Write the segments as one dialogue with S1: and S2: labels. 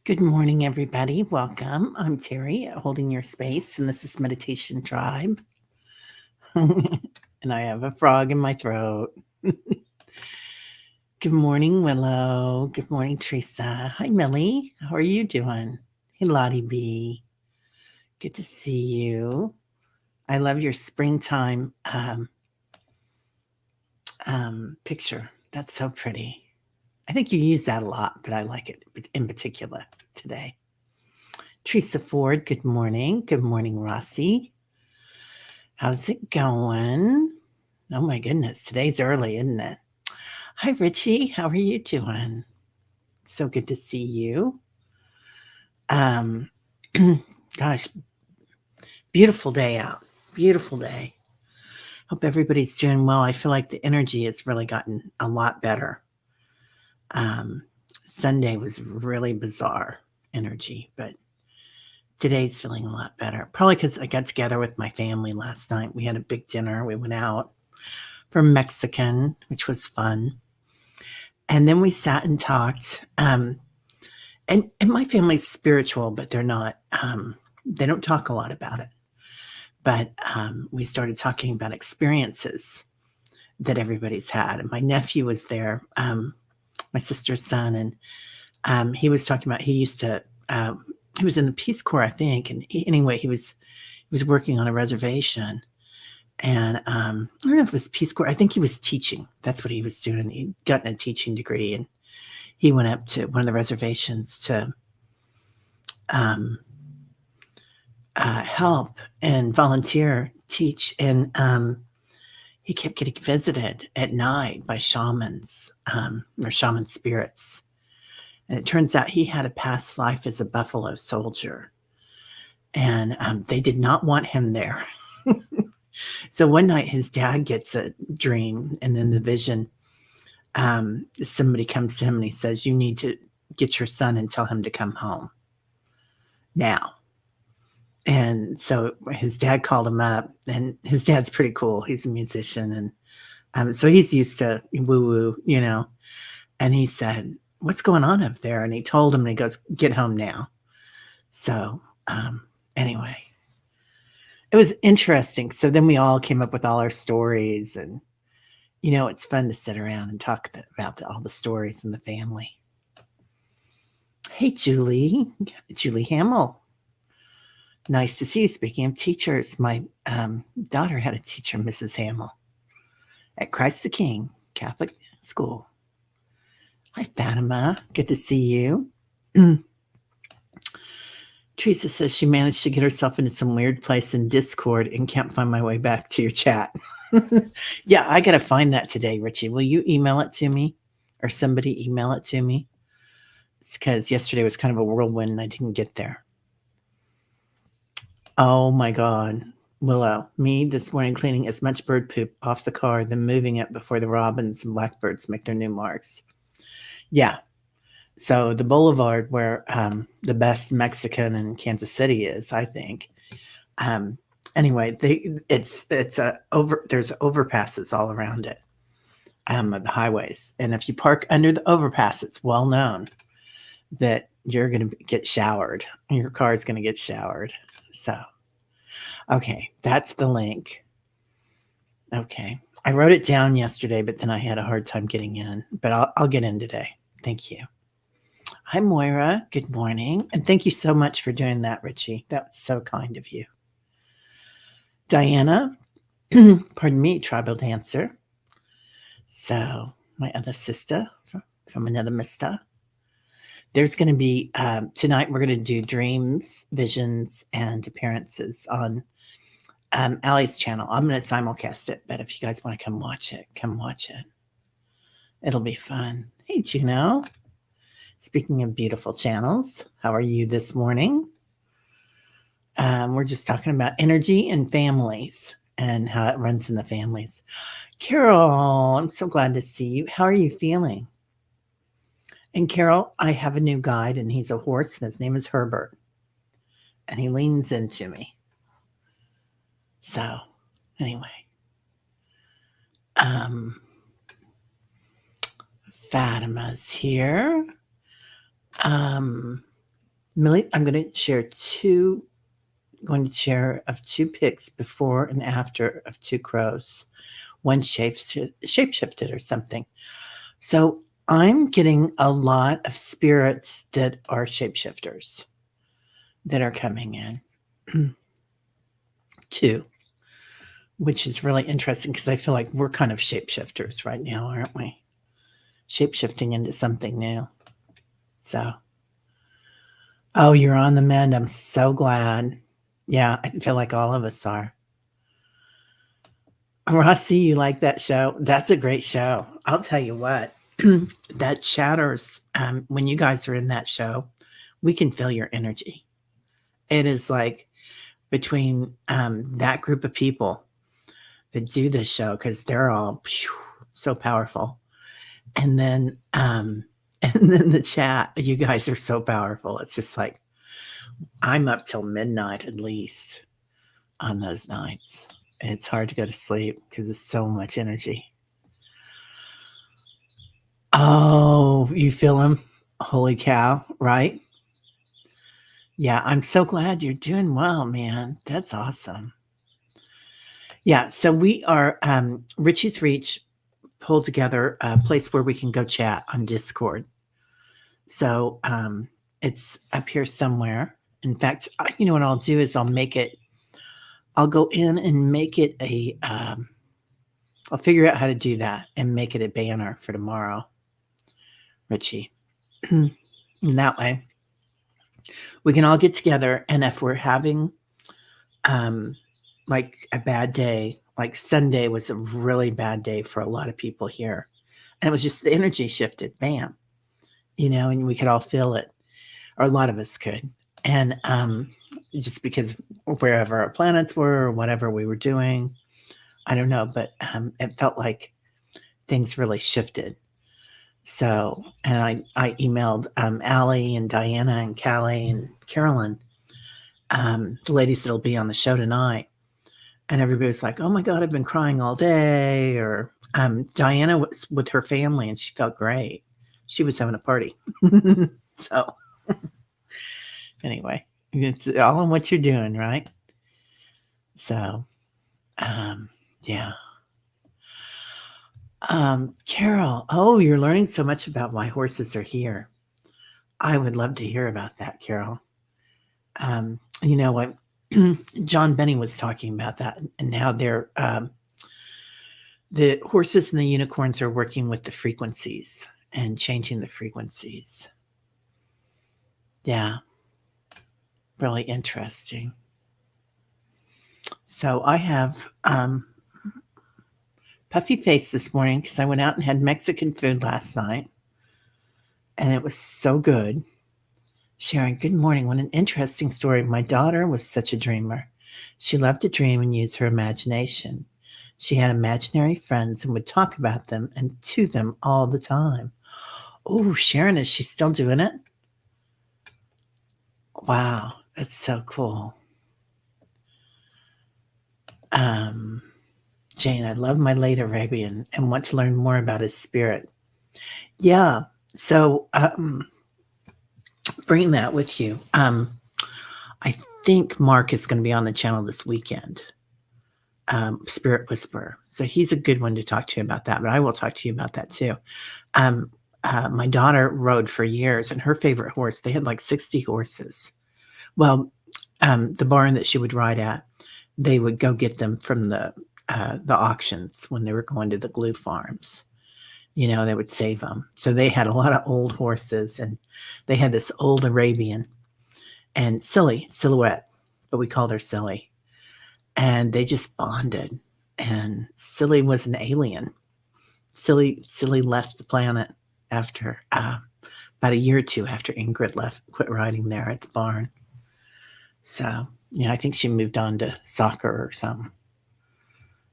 S1: Good morning, everybody. Welcome. I'm Terry, holding your space, and this is Meditation Tribe. And I have a frog in my throat. Good morning, Willow. Good morning, Teresa. Hi, Millie. How are you doing? Hey, Lottie B. Good to see you. I love your springtime picture. That's so pretty. I think you use that a lot, but I like it in particular today. Teresa Ford, good morning. Good morning, Rossi. How's it going? Oh my goodness, today's early, isn't it? Hi, Richie. How are you doing? So good to see you. Um, gosh, beautiful day out. Beautiful day. Hope everybody's doing well. I feel like the energy has really gotten a lot better. Um, Sunday was really bizarre energy, but today's feeling a lot better. Probably because I got together with my family last night. We had a big dinner. We went out for Mexican, which was fun. And then we sat and talked. And my family's spiritual, but they're not. They don't talk a lot about it. But we started talking about experiences that everybody's had. And my nephew was there, my sister's son, and he was talking about he used to. He was in the Peace Corps, I think, and anyway, he was working on a reservation, and I don't know if it was Peace Corps. I think he was teaching. That's what he was doing. He'd gotten a teaching degree, and he went up to one of the reservations to help and volunteer, teach, and he kept getting visited at night by shamans or shaman spirits. And it turns out he had a past life as a buffalo soldier, and they did not want him there. So one night his dad gets a dream, and then the vision, somebody comes to him and he says, "You need to get your son and tell him to come home now." And so his dad called him up, and his dad's pretty cool. He's a musician, and so he's used to woo-woo. And he said, "What's going on up there?" And he told him, and he goes, "Get home now." So anyway, it was interesting. So then we all came up with all our stories, and it's fun to sit around and talk about all the stories in the family. Hey, Julie Hamill. Nice to see you. Speaking of teachers, my daughter had a teacher, Mrs. Hamill, at Christ the King Catholic School. Hi, Fatima. Good to see you. Teresa says she managed to get herself into some weird place in Discord and can't find my way back to your chat. Yeah, I got to find that today, Richie. Will you email it to me, or somebody email it to me? It's because yesterday was kind of a whirlwind and I didn't get there. Oh my God. Willow, me this morning cleaning as much bird poop off the car, then moving it before the robins and blackbirds make their new marks. Yeah. So the boulevard where the best Mexican in Kansas City is, I think. Anyway, there's overpasses all around it, the highways, and if you park under the overpass, it's well known that you're going to get showered. Your car is going to get showered. So, okay, that's the link. Okay, I wrote it down yesterday, but then I had a hard time getting in. But I'll get in today. Thank you. Hi, Moira. Good morning. And thank you so much for doing that, Richie. That was so kind of you. Diana, pardon me, tribal dancer. So, my other sister from another mister. There's going to be, tonight we're going to do dreams, visions, and appearances on Allie's channel. I'm going to simulcast it, but if you guys want to come watch it, come watch it. It'll be fun. Hey, Juno. Speaking of beautiful channels, how are you this morning? We're just talking about energy and families and how it runs in the families. Carol, I'm so glad to see you. How are you feeling? And Carol, I have a new guide, and he's a horse, and his name is Herbert. And he leans into me. So, anyway. Fatima's here. Millie, I'm going to share two pics before and after of two crows. One shapeshifted or something. So I'm getting a lot of spirits that are shapeshifters that are coming in. Two, which is really interesting because I feel like we're kind of shapeshifters right now, aren't we? Shapeshifting into something new. So, oh, you're on the mend. I'm so glad. Yeah, I feel like all of us are. Rossi, you like that show? That's a great show. I'll tell you what, that chatters, when you guys are in that show, we can feel your energy. It is like between that group of people that do this show, because they're all so powerful. And then, and then the chat, you guys are so powerful. It's just like, I'm up till midnight at least on those nights. It's hard to go to sleep because it's so much energy. Oh, you feel him? Holy cow, right? Yeah, I'm so glad you're doing well, man. That's awesome. Yeah, so we are Richie's Reach pulled together a place where we can go chat on Discord. So it's up here somewhere. In fact, you know what I'll do is I'll go in and make it I'll figure out how to do that and make it a banner for tomorrow, Richie. And that way we can all get together. And if we're having like a bad day, like Sunday was a really bad day for a lot of people here. And it was just the energy shifted, bam, and we could all feel it, or a lot of us could. And just because wherever our planets were or whatever we were doing, I don't know, but it felt like things really shifted. So, and I emailed Allie and Diana and Callie and Carolyn, the ladies that'll be on the show tonight. And everybody was like, oh my God, I've been crying all day. Or Diana was with her family and she felt great. She was having a party. So, anyway, it's all in what you're doing, right? So, yeah. Carol, oh, you're learning so much about why horses are here. I would love to hear about that, Carol. You know what? John Benny was talking about that and how they're the horses and the unicorns are working with the frequencies and changing the frequencies. Yeah, really interesting. So I have puffy face this morning because I went out and had Mexican food last night, and it was so good. Sharon, good morning. What an interesting story. My daughter was such a dreamer. She loved to dream and use her imagination. She had imaginary friends and would talk about them and to them all the time. Oh, Sharon, is she still doing it? Wow, that's so cool. Jane, I love my late Arabian and want to learn more about his spirit. Yeah, so bring that with you. I think Mark is going to be on the channel this weekend. Spirit Whisperer. So he's a good one to talk to you about that, but I will talk to you about that too. My daughter rode for years, and her favorite horse, they had like 60 horses. Well, the barn that she would ride at, they would go get them from the auctions when they were going to the glue farms. They would save them. So they had a lot of old horses, and they had this old Arabian and Silhouette, but we called her Silly. And they just bonded. And Silly was an alien. Silly left the planet after about a year or two after Ingrid quit riding there at the barn. So, I think she moved on to soccer or something.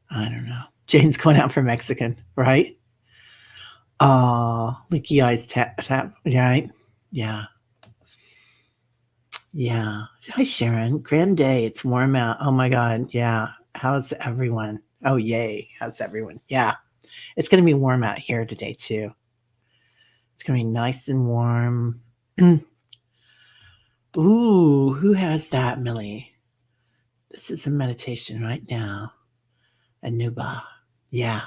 S1: I don't know. Jane's going out for Mexican, right? Oh, leaky eyes tap, right? Yeah. Yeah. Hi, Sharon. Grand day. It's warm out. Oh my God. Yeah. How's everyone? Oh, yay. How's everyone? Yeah. It's going to be warm out here today, too. It's going to be nice and warm. Ooh, who has that, Millie? This is a meditation right now. Anuba. Yeah.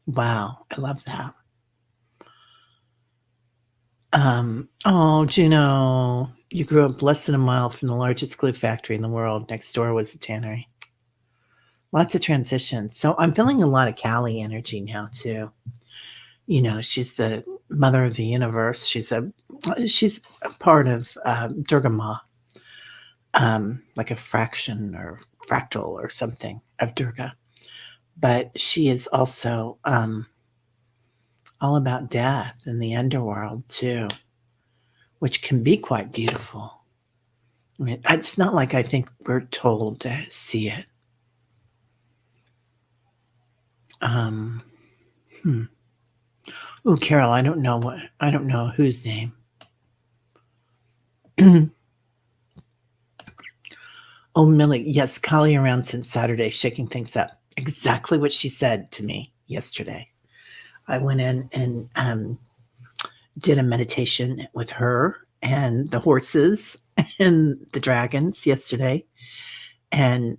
S1: Wow. I love that. Oh, Juno, you grew up less than a mile from the largest glue factory in the world. Next door was a tannery. Lots of transitions. So I'm feeling a lot of Callie energy now too. You know, she's the mother of the universe. She's a part of Durga Ma, like a fraction or fractal or something of Durga. But she is also all about death and the underworld too, which can be quite beautiful. I mean, it's not like I think we're told to see it. Um, Oh, Carol, I don't know whose name. Oh, Millie, yes, Kali around since Saturday, shaking things up. Exactly what she said to me yesterday. I went in and did a meditation with her and the horses and the dragons yesterday. And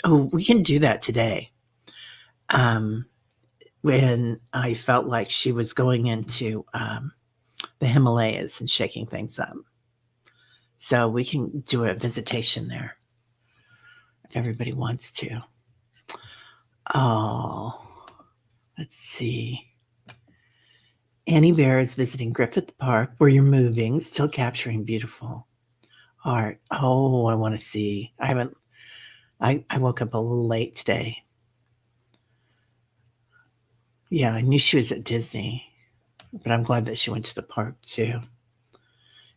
S1: we can do that today. When I felt like she was going into the Himalayas and shaking things up. So we can do a visitation there if everybody wants to. Oh, let's see. Annie Bear is visiting Griffith Park where you're moving, still capturing beautiful art. Oh, I want to see. I woke up a little late today. Yeah, I knew she was at Disney, but I'm glad that she went to the park too.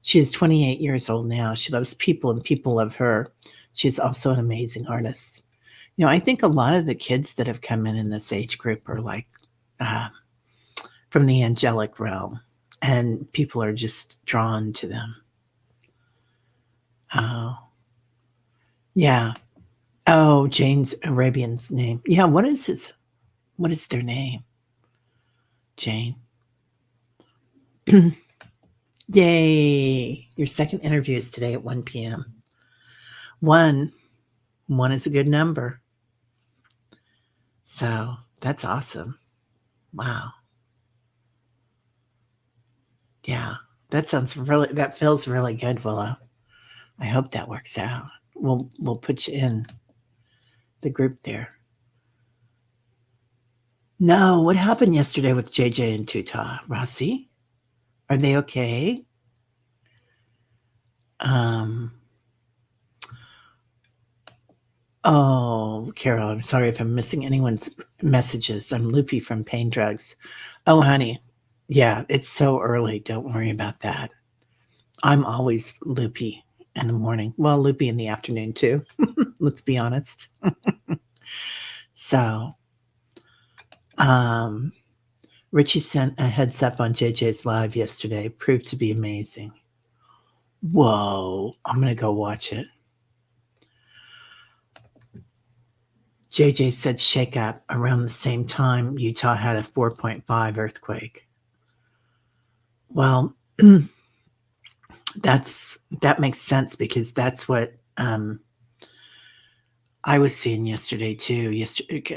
S1: She is 28 years old now. She loves people and people love her. She's also an amazing artist. You know, I think a lot of the kids that have come in this age group are like from the angelic realm, and people are just drawn to them. Oh, yeah. Oh, Jane's Arabian's name. Yeah, what is their name? Jane. Yay. Your second interview is today at 1 p.m. One is a good number. So that's awesome. Wow. Yeah. That feels really good, Willow. I hope that works out. We'll put you in the group there. No, what happened yesterday with JJ and Tuta? Rossi? Are they okay? Oh, Carol, I'm sorry if I'm missing anyone's messages. I'm loopy from pain drugs. Oh, honey. Yeah, it's so early. Don't worry about that. I'm always loopy in the morning. Well, loopy in the afternoon too. Let's be honest. So, Richie sent a heads up on JJ's live yesterday. Proved to be amazing. Whoa, I'm going to go watch it. JJ said shake up around the same time Utah had a 4.5 earthquake. Well, that makes sense because that's what I was seeing yesterday too.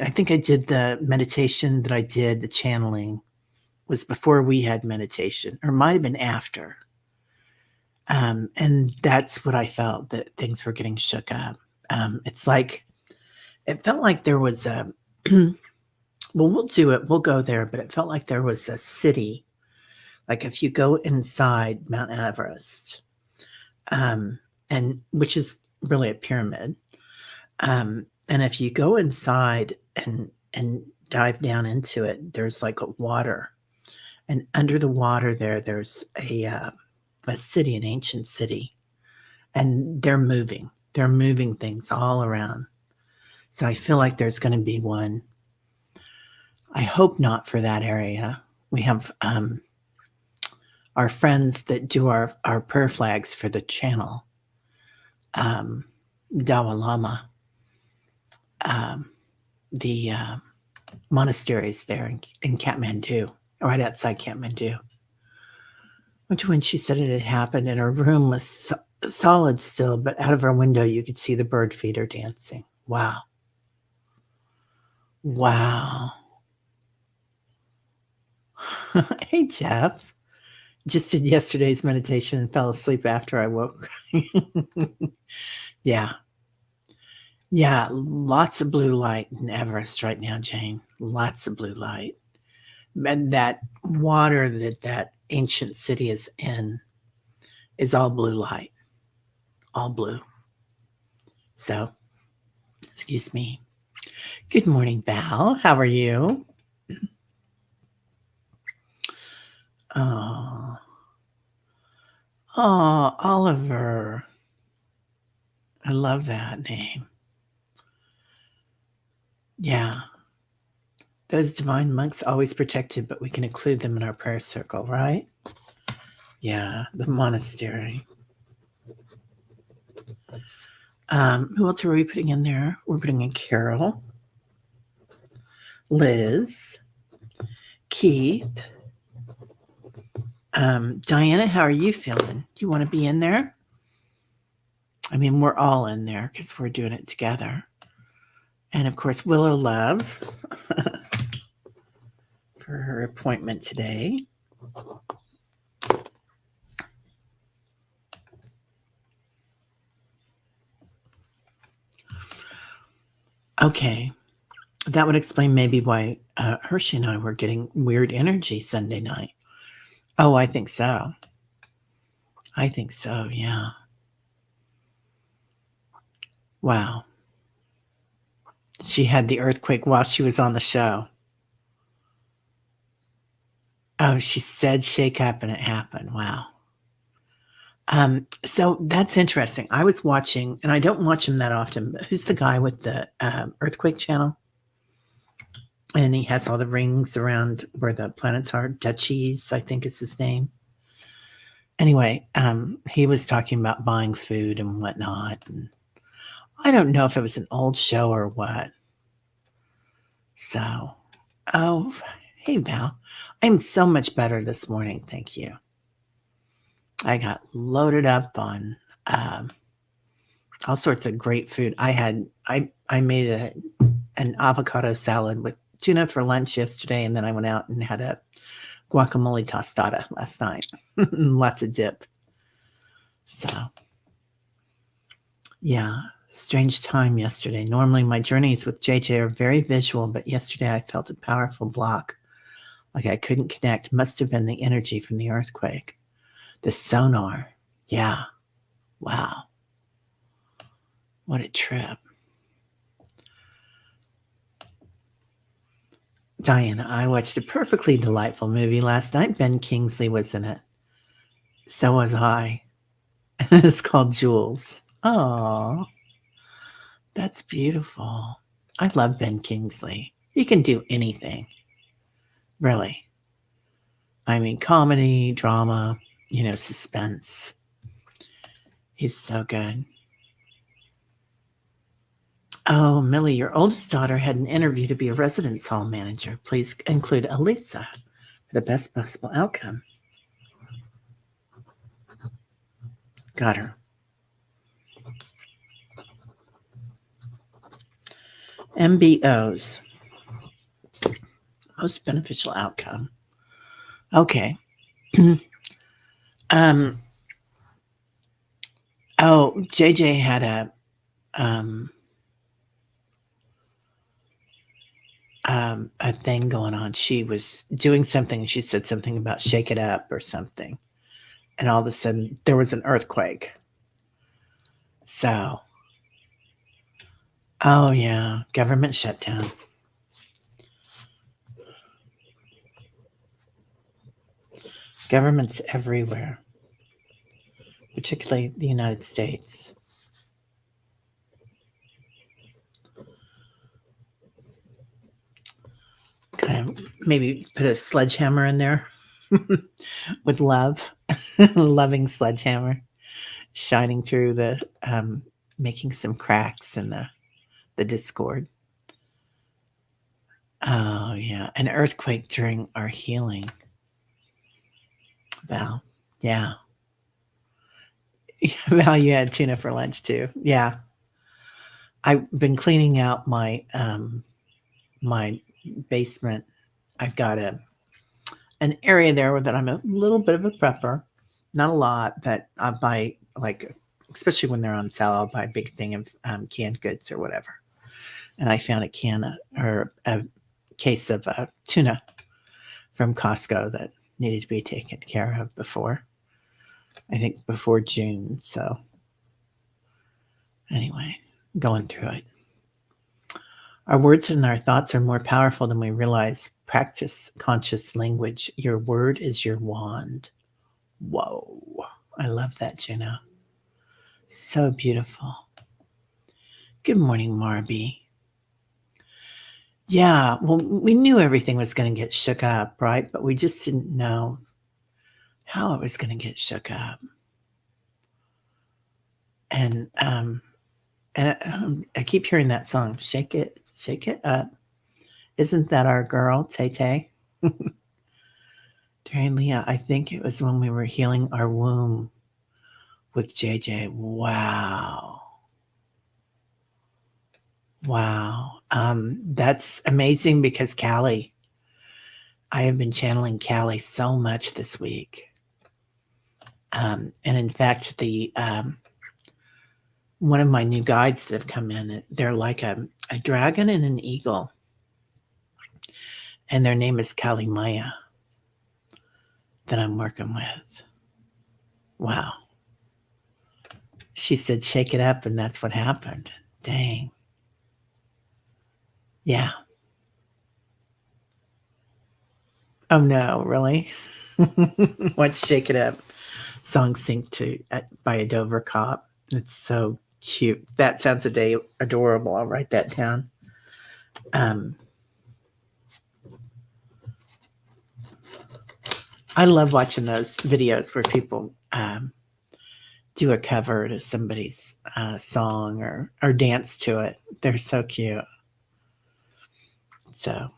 S1: I think I did the meditation that I did, the channeling was before we had meditation, or might have been after. And that's what I felt, that things were getting shook up. It's like, it felt like there was a, well, we'll do it, we'll go there, but it felt like there was a city. Like if you go inside Mount Everest, and which is really a pyramid, and if you go inside and dive down into it, there's like a water, and under the water there's a city, an ancient city, and they're moving things all around. So I feel like there's going to be one. I hope not for that area. We have our friends that do our prayer flags for the channel. Dawa Lama, the monasteries there in Kathmandu, right outside Kathmandu. Which when she said it had happened, and her room was solid still, but out of our window, you could see the bird feeder dancing. Wow. Wow. Hey, Jeff. Just did yesterday's meditation and fell asleep after I woke. Yeah. Yeah. Lots of blue light in Everest right now, Jane. Lots of blue light. And that water that ancient city is in is all blue light, all blue. So, excuse me. Good morning, Val. How are you? Oh, oh, Oliver. I love that name. Yeah. Those divine monks always protected, but we can include them in our prayer circle, right? Yeah, the monastery. Who else are we putting in there? We're putting in Carol, Liz, Keith. Diana, how are you feeling? You want to be in there? I mean, we're all in there because we're doing it together. And of course, Willow Love for her appointment today. Okay. That would explain maybe why Hershey and I were getting weird energy Sunday night. Oh, I think so. I think so, yeah. Wow. She had the earthquake while she was on the show. Oh, she said shake up and it happened. Wow. So that's interesting. I was watching, and I don't watch him that often, but who's the guy with the earthquake channel? And he has all the rings around where the planets are. Duchies, I think is his name. Anyway, he was talking about buying food and whatnot. And I don't know if it was an old show or what. So, oh, hey, Val. I'm so much better this morning. Thank you. I got loaded up on all sorts of great food. I made an avocado salad with tuna for lunch yesterday, and then I went out and had a guacamole tostada last night. Lots of dip. So, yeah, strange time yesterday. Normally, my journeys with JJ are very visual, but yesterday I felt a powerful block. Like I couldn't connect. Must have been the energy from the earthquake. The sonar. Yeah. Wow. What a trip. Diana, I watched a perfectly delightful movie last night. Ben Kingsley was in it. So was I. It's called Jules. Oh, that's beautiful. I love Ben Kingsley. He can do anything, really. I mean, comedy, drama, suspense. He's so good. Oh, Millie, your oldest daughter had an interview to be a residence hall manager. Please include Elisa for the best possible outcome. Got her. MBOs. Most beneficial outcome. Okay. JJ had a thing going on. She was doing something and she said something about shake it up or something. And all of a sudden there was an earthquake. So, oh yeah, government shutdown. Governments everywhere, particularly the United States. Kind of maybe put a sledgehammer in there with love, loving sledgehammer shining through making some cracks in the discord. Oh yeah, an earthquake during our healing. Val, yeah. Val, you had tuna for lunch too. Yeah. I've been cleaning out my basement. I've got an area there that I'm a little bit of a prepper. Not a lot, but I buy like, especially when they're on sale, I'll buy a big thing of canned goods or whatever. And I found a can or a case of tuna from Costco that needed to be taken care of I think before June. So anyway, going through it. Our words and our thoughts are more powerful than we realize. Practice conscious language. Your word is your wand. Whoa. I love that, Juno. So beautiful. Good morning, Marby. Yeah, well, we knew everything was going to get shook up, right? But we just didn't know how it was going to get shook up. And I keep hearing that song, Shake It Up. Isn't that our girl, Tay Tay? Terry and Leah, I think it was when we were healing our womb with JJ. Wow. Wow. That's amazing because Callie, I have been channeling Callie so much this week. And in fact, the one of my new guides that have come in, they're like a dragon and an eagle. And their name is Kali Maya that I'm working with. Wow. She said, shake it up, and that's what happened. Dang. Yeah. Oh, no, really? What's Shake It Up? Song synced to by a Dover cop. It's so cute. That sounds adorable. I'll write that down. I love watching those videos where people do a cover to somebody's song or dance to it. They're so cute. So,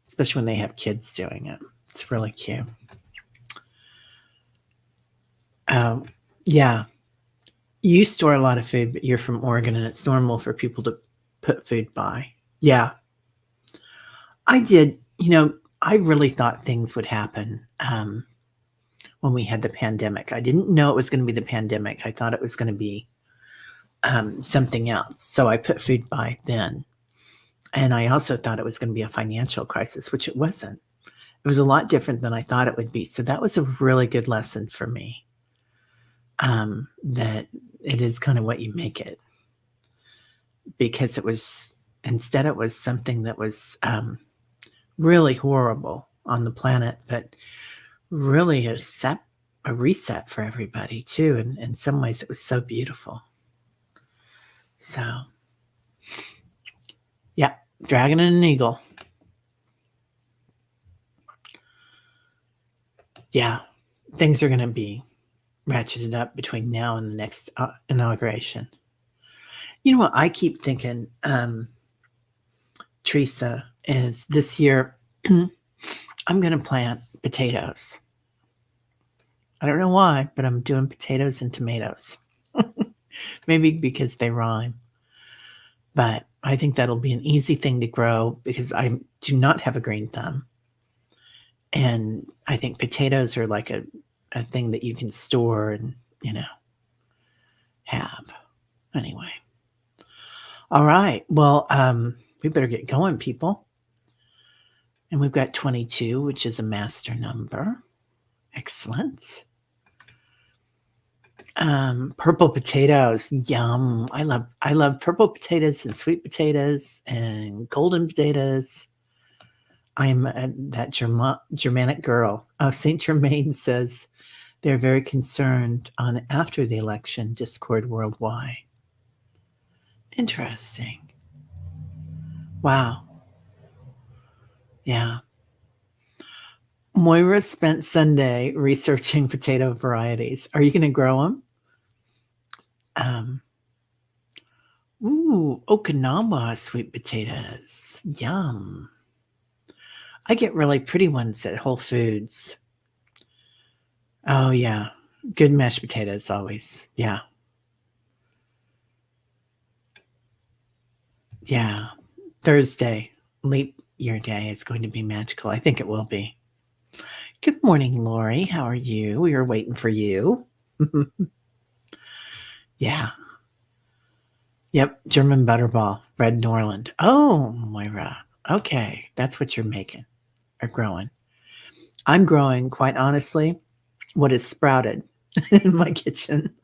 S1: especially when they have kids doing it, it's really cute. Yeah, you store a lot of food, but you're from Oregon, and it's normal for people to put food by. Yeah, I did. I really thought things would happen when we had the pandemic. I didn't know it was going to be the pandemic. I thought it was going to be something else. So I put food by then. And I also thought it was going to be a financial crisis, which it wasn't. It was a lot different than I thought it would be. So that was a really good lesson for me, that it is kind of what you make it. Because it was something that was really horrible on the planet, but really a reset for everybody too. And in some ways it was so beautiful. So yeah, dragon and an eagle. Yeah, things are going to be ratcheted up between now and the next inauguration. You know what I keep thinking, Teresa, is this year I'm going to plant potatoes. I don't know why, but I'm doing potatoes and tomatoes. Maybe because they rhyme. But I think that'll be an easy thing to grow because I do not have a green thumb. And I think potatoes are like a thing that you can store and, have. Anyway. All right. Well, we better get going, people. And we've got 22, which is a master number. Excellent. Purple potatoes. Yum. I love purple potatoes and sweet potatoes and golden potatoes. I'm that Germanic girl. St. Germain says they're very concerned on after the election discord worldwide. Interesting. Wow. Yeah. Moira spent Sunday researching potato varieties. Are you going to grow them? Okinawa sweet potatoes. Yum. I get really pretty ones at Whole Foods. Oh, yeah. Good mashed potatoes always. Yeah. Yeah. Thursday, leap year day is going to be magical. I think it will be. Good morning, Lori. How are you? We were waiting for you. Yeah. Yep. German butterball, red Norland. Oh, Moira. Okay. That's what you're making or growing. I'm growing, quite honestly, what is sprouted in my kitchen.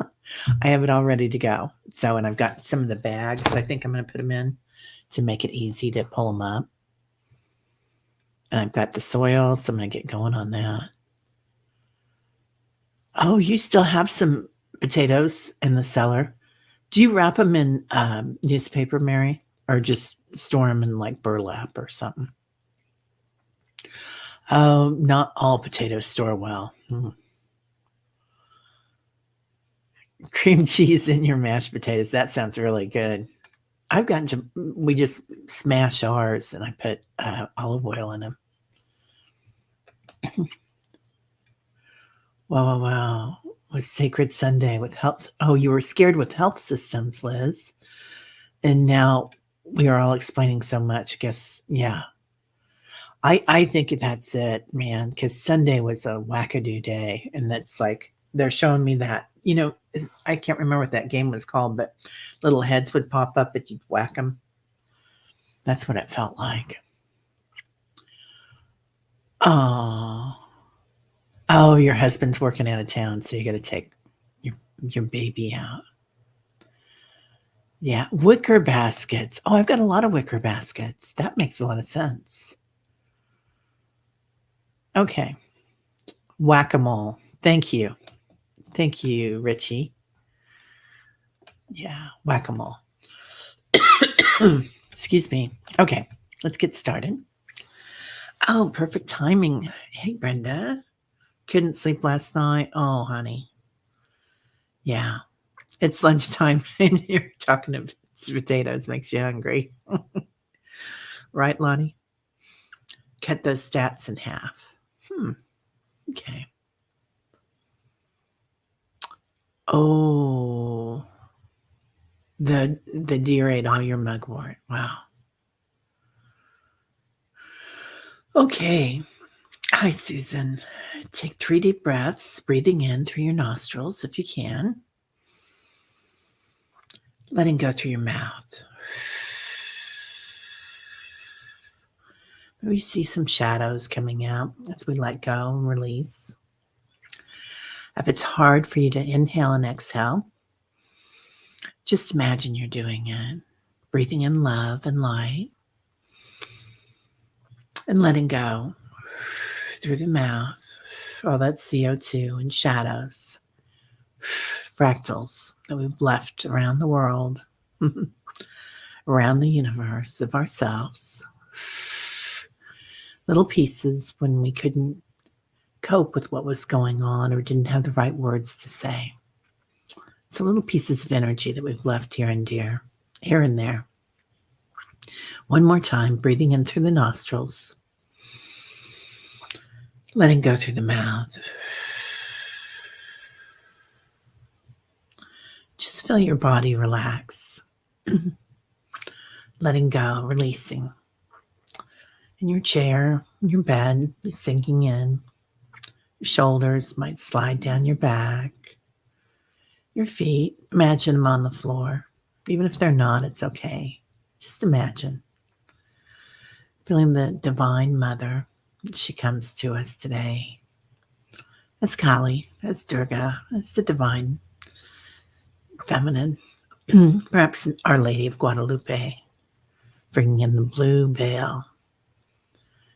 S1: I have it all ready to go. So, and I've got some of the bags. I think I'm going to put them in to make it easy to pull them up. And I've got the soil, so I'm going to get going on that. Oh, you still have some potatoes in the cellar. Do you wrap them in newspaper, Mary, or just store them in like burlap or something? Oh, not all potatoes store well. Cream cheese in your mashed potatoes. That sounds really good. I've gotten to, we just smash ours and I put olive oil in them. Wow. Was Sacred Sunday with health. Oh, you were scared with health systems, Liz. And now we are all explaining so much. I guess, yeah. I think that's it, man, because Sunday was a wackadoo day. And that's like, they're showing me that, I can't remember what that game was called, but little heads would pop up and you'd whack them. That's what it felt like. Oh, your husband's working out of town, so you got to take your baby out. Yeah, wicker baskets. Oh, I've got a lot of wicker baskets. That makes a lot of sense. Okay. Whack-a-mole. Thank you. Thank you, Richie. Yeah, whack-a-mole. Excuse me. Okay, let's get started. Oh, perfect timing. Hey, Brenda. Couldn't sleep last night. Oh, honey. Yeah. It's lunchtime and you're talking about potatoes. Makes you hungry. Right, Lonnie? Cut those stats in half. Okay. Oh, the deer ate all your mugwort. Wow. Okay. Hi, Susan. Take 3 deep breaths, breathing in through your nostrils if you can. Letting go through your mouth. We see some shadows coming out as we let go and release. If it's hard for you to inhale and exhale, just imagine you're doing it. Breathing in love and light. And letting go through the mouth. All that CO2 and shadows. Fractals that we've left around the world. Around the universe of ourselves. Little pieces when we couldn't cope with what was going on or didn't have the right words to say. So little pieces of energy that we've left here and there. One more time, breathing in through the nostrils. Letting go through the mouth. Just feel your body relax. Letting go, releasing. In your chair, in your bed, sinking in. Your shoulders might slide down your back. Your feet, imagine them on the floor. Even if they're not, it's okay. Just imagine. Feeling the Divine Mother. She comes to us today. As Kali, as Durga, as the Divine Feminine. Perhaps Our Lady of Guadalupe. Bringing in the blue veil.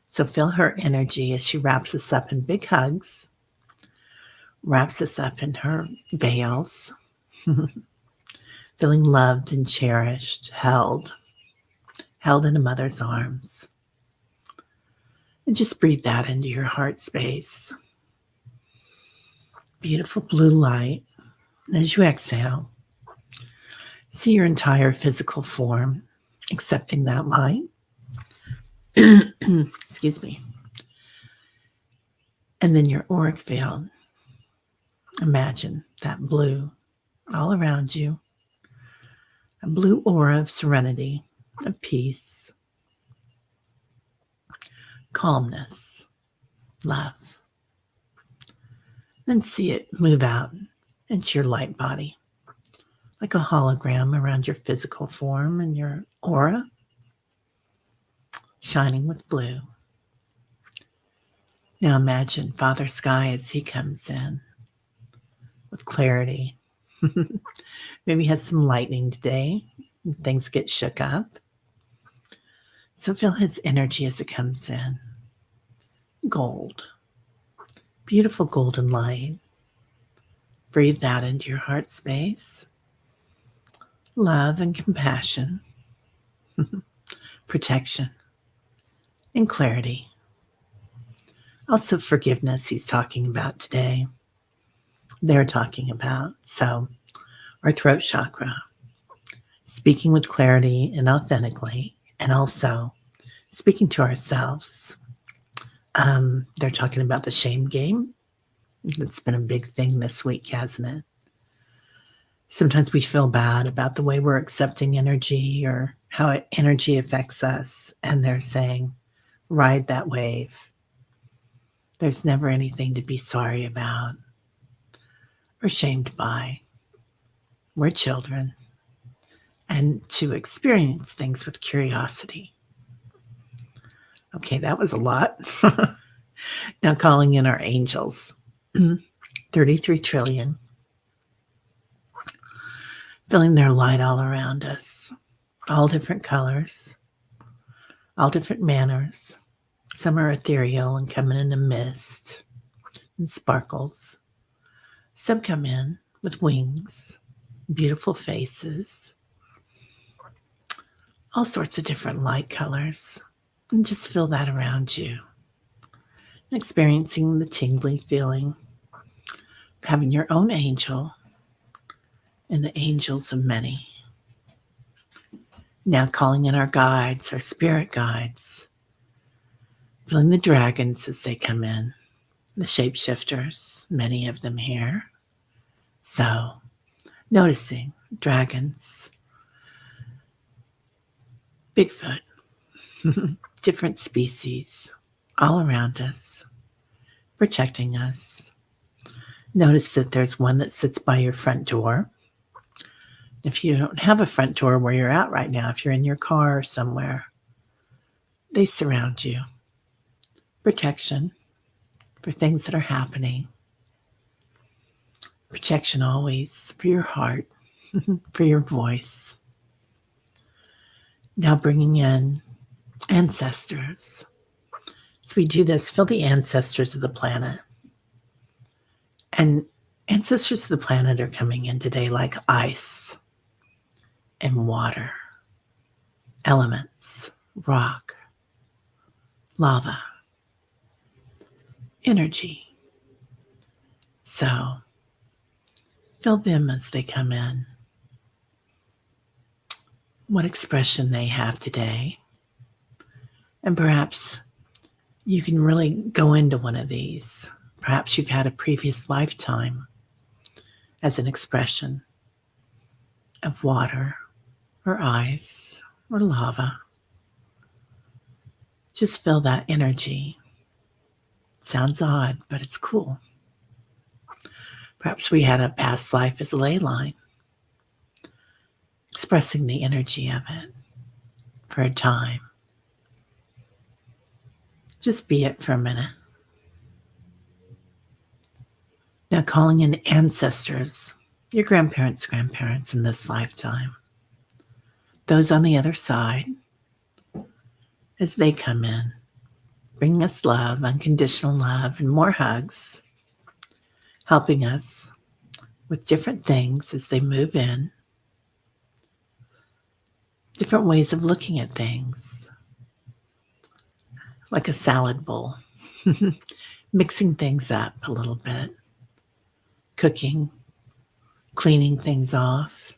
S1: So feel her energy as she wraps us up in big hugs. Wraps us up in her veils. Feeling loved and cherished, held in a mother's arms. And just breathe that into your heart space. Beautiful blue light. And as you exhale, see your entire physical form, accepting that light. Excuse me. And then your auric field. Imagine that blue all around you, a blue aura of serenity, of peace, calmness, love. Then see it move out into your light body, like a hologram around your physical form and your aura, shining with blue. Now imagine Father Sky as he comes in with clarity. Maybe has some lightning today. Things get shook up. So feel his energy as it comes in. Gold. Beautiful golden light. Breathe that into your heart space. Love and compassion. Protection and clarity. Also forgiveness he's talking about today. They're talking about. So our throat chakra. Speaking with clarity and authentically, and also speaking to ourselves. They're talking about the shame game. It's been a big thing this week, hasn't it? Sometimes we feel bad about the way we're accepting energy or how energy affects us. And they're saying, ride that wave. There's never anything to be sorry about or shamed by. We're children. And to experience things with curiosity. Okay, that was a lot. Now calling in our angels. 33 trillion. Feeling their light all around us. All different colors. All different manners. Some are ethereal and coming in a mist and sparkles. Some come in with wings, beautiful faces, all sorts of different light colors. And just feel that around you. Experiencing the tingling feeling of having your own angel and the angels of many. Now calling in our guides, our spirit guides. Feeling the dragons as they come in. The shapeshifters, many of them here. So, noticing dragons, Bigfoot, different species all around us, protecting us. Notice that there's one that sits by your front door. If you don't have a front door where you're at right now, if you're in your car or somewhere, they surround you. Protection for things that are happening. Protection always for your heart, for your voice. Now bringing in ancestors. As we do this, feel the ancestors of the planet. And ancestors of the planet are coming in today like ice and water, elements, rock, lava, energy. So feel them as they come in. What expression they have today. And perhaps you can really go into one of these. Perhaps you've had a previous lifetime as an expression of water or ice or lava. Just feel that energy. Sounds odd, but it's cool. Perhaps we had a past life as a ley line, expressing the energy of it for a time. Just be it for a minute. Now calling in ancestors, your grandparents' grandparents in this lifetime. Those on the other side, as they come in, bringing us love, unconditional love, and more hugs, helping us with different things as they move in, different ways of looking at things, like a salad bowl, mixing things up a little bit, cooking, cleaning things off,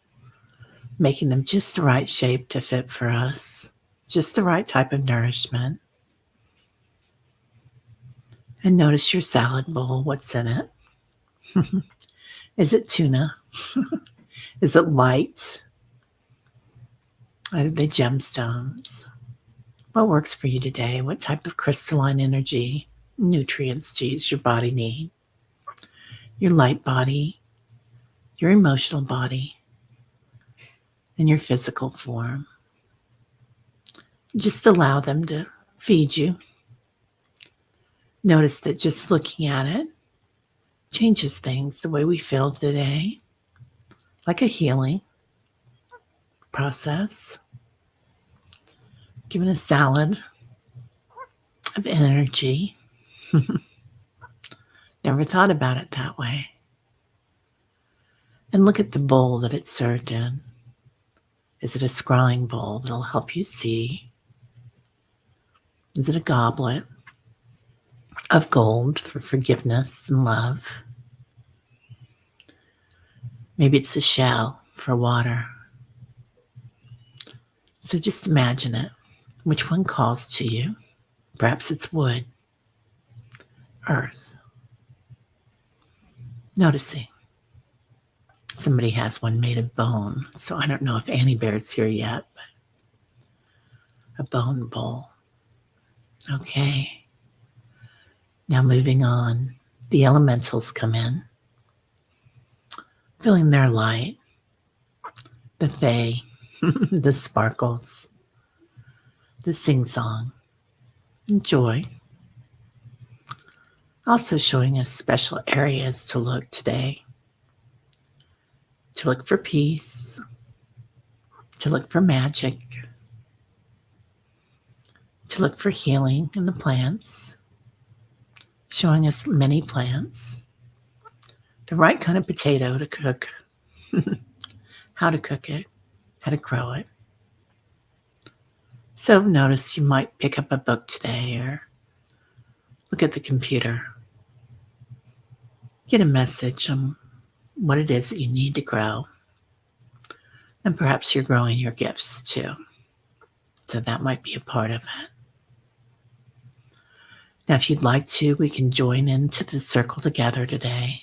S1: making them just the right shape to fit for us, just the right type of nourishment. And notice your salad bowl, what's in it. Is it tuna? Is it light? Are they gemstones? What works for you today? What type of crystalline energy, nutrients does your body need? Your light body, your emotional body, and your physical form. Just allow them to feed you. Notice that just looking at it changes things the way we feel today, like a healing process. Given a salad of energy. Never thought about it that way. And look at the bowl that it's served in. Is it a scrying bowl that'll help you see? Is it a goblet of gold for forgiveness and love? Maybe it's a shell for water. So just imagine it. Which one calls to you? Perhaps it's wood, earth. Noticing. Somebody has one made of bone, so I don't know if Annie Bear's here yet, but a bone bowl. Okay. Now moving on, the elementals come in, feeling their light, the fae, the sparkles, the sing-song, and joy. Also showing us special areas to look today. To look for peace, to look for magic, to look for healing in the plants, showing us many plants, the right kind of potato to cook, how to cook it, how to grow it. So notice you might pick up a book today or look at the computer, get a message on what it is that you need to grow. And perhaps you're growing your gifts too. So that might be a part of it. Now, if you'd like to, we can join into the circle together today,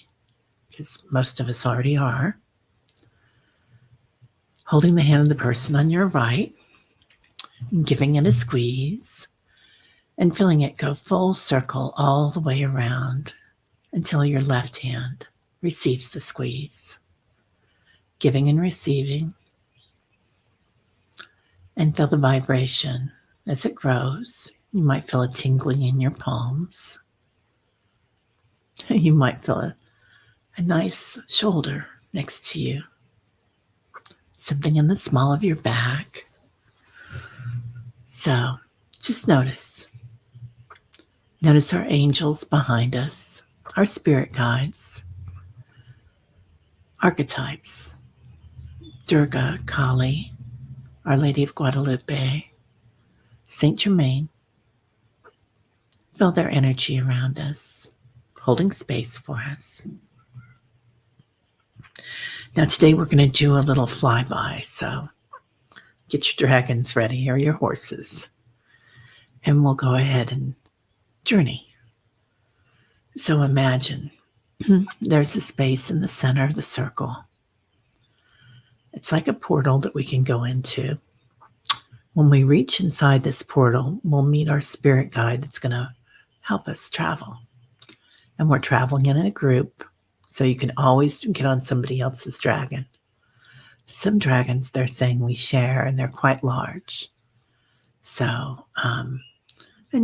S1: because most of us already are. Holding the hand of the person on your right, giving it a squeeze, and feeling it go full circle all the way around until your left hand receives the squeeze. Giving and receiving. And feel the vibration as it grows. You might feel a tingling in your palms. You might feel a nice shoulder next to you. Something in the small of your back. So just notice. Notice our angels behind us, our spirit guides, archetypes, Durga, Kali, Our Lady of Guadalupe, Saint Germain. Feel their energy around us, holding space for us. Now today we're going to do a little flyby, so get your dragons ready or your horses, and we'll go ahead and journey. So imagine there's a space in the center of the circle. It's like a portal that we can go into. When we reach inside this portal, we'll meet our spirit guide that's going to help us travel. And we're traveling in a group, so you can always get on somebody else's dragon. Some dragons, they're saying we share, and they're quite large. So, and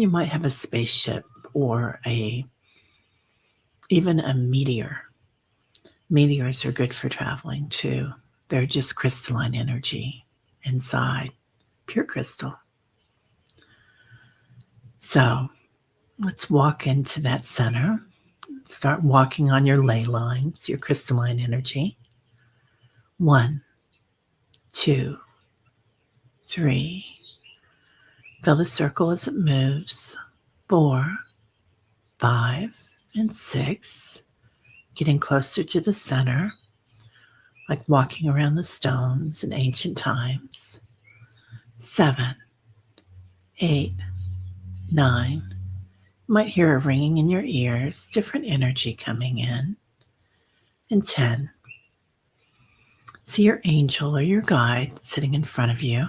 S1: you might have a spaceship or even a meteor. Meteors are good for traveling too. They're just crystalline energy inside, pure crystal. So let's walk into that center. Start walking on your ley lines, your crystalline energy. 1, 2, 3. Feel the circle as it moves. 4, 5, and 6. Getting closer to the center, like walking around the stones in ancient times. 7, 8, 9. You might hear a ringing in your ears, different energy coming in. And 10. See your angel or your guide sitting in front of you.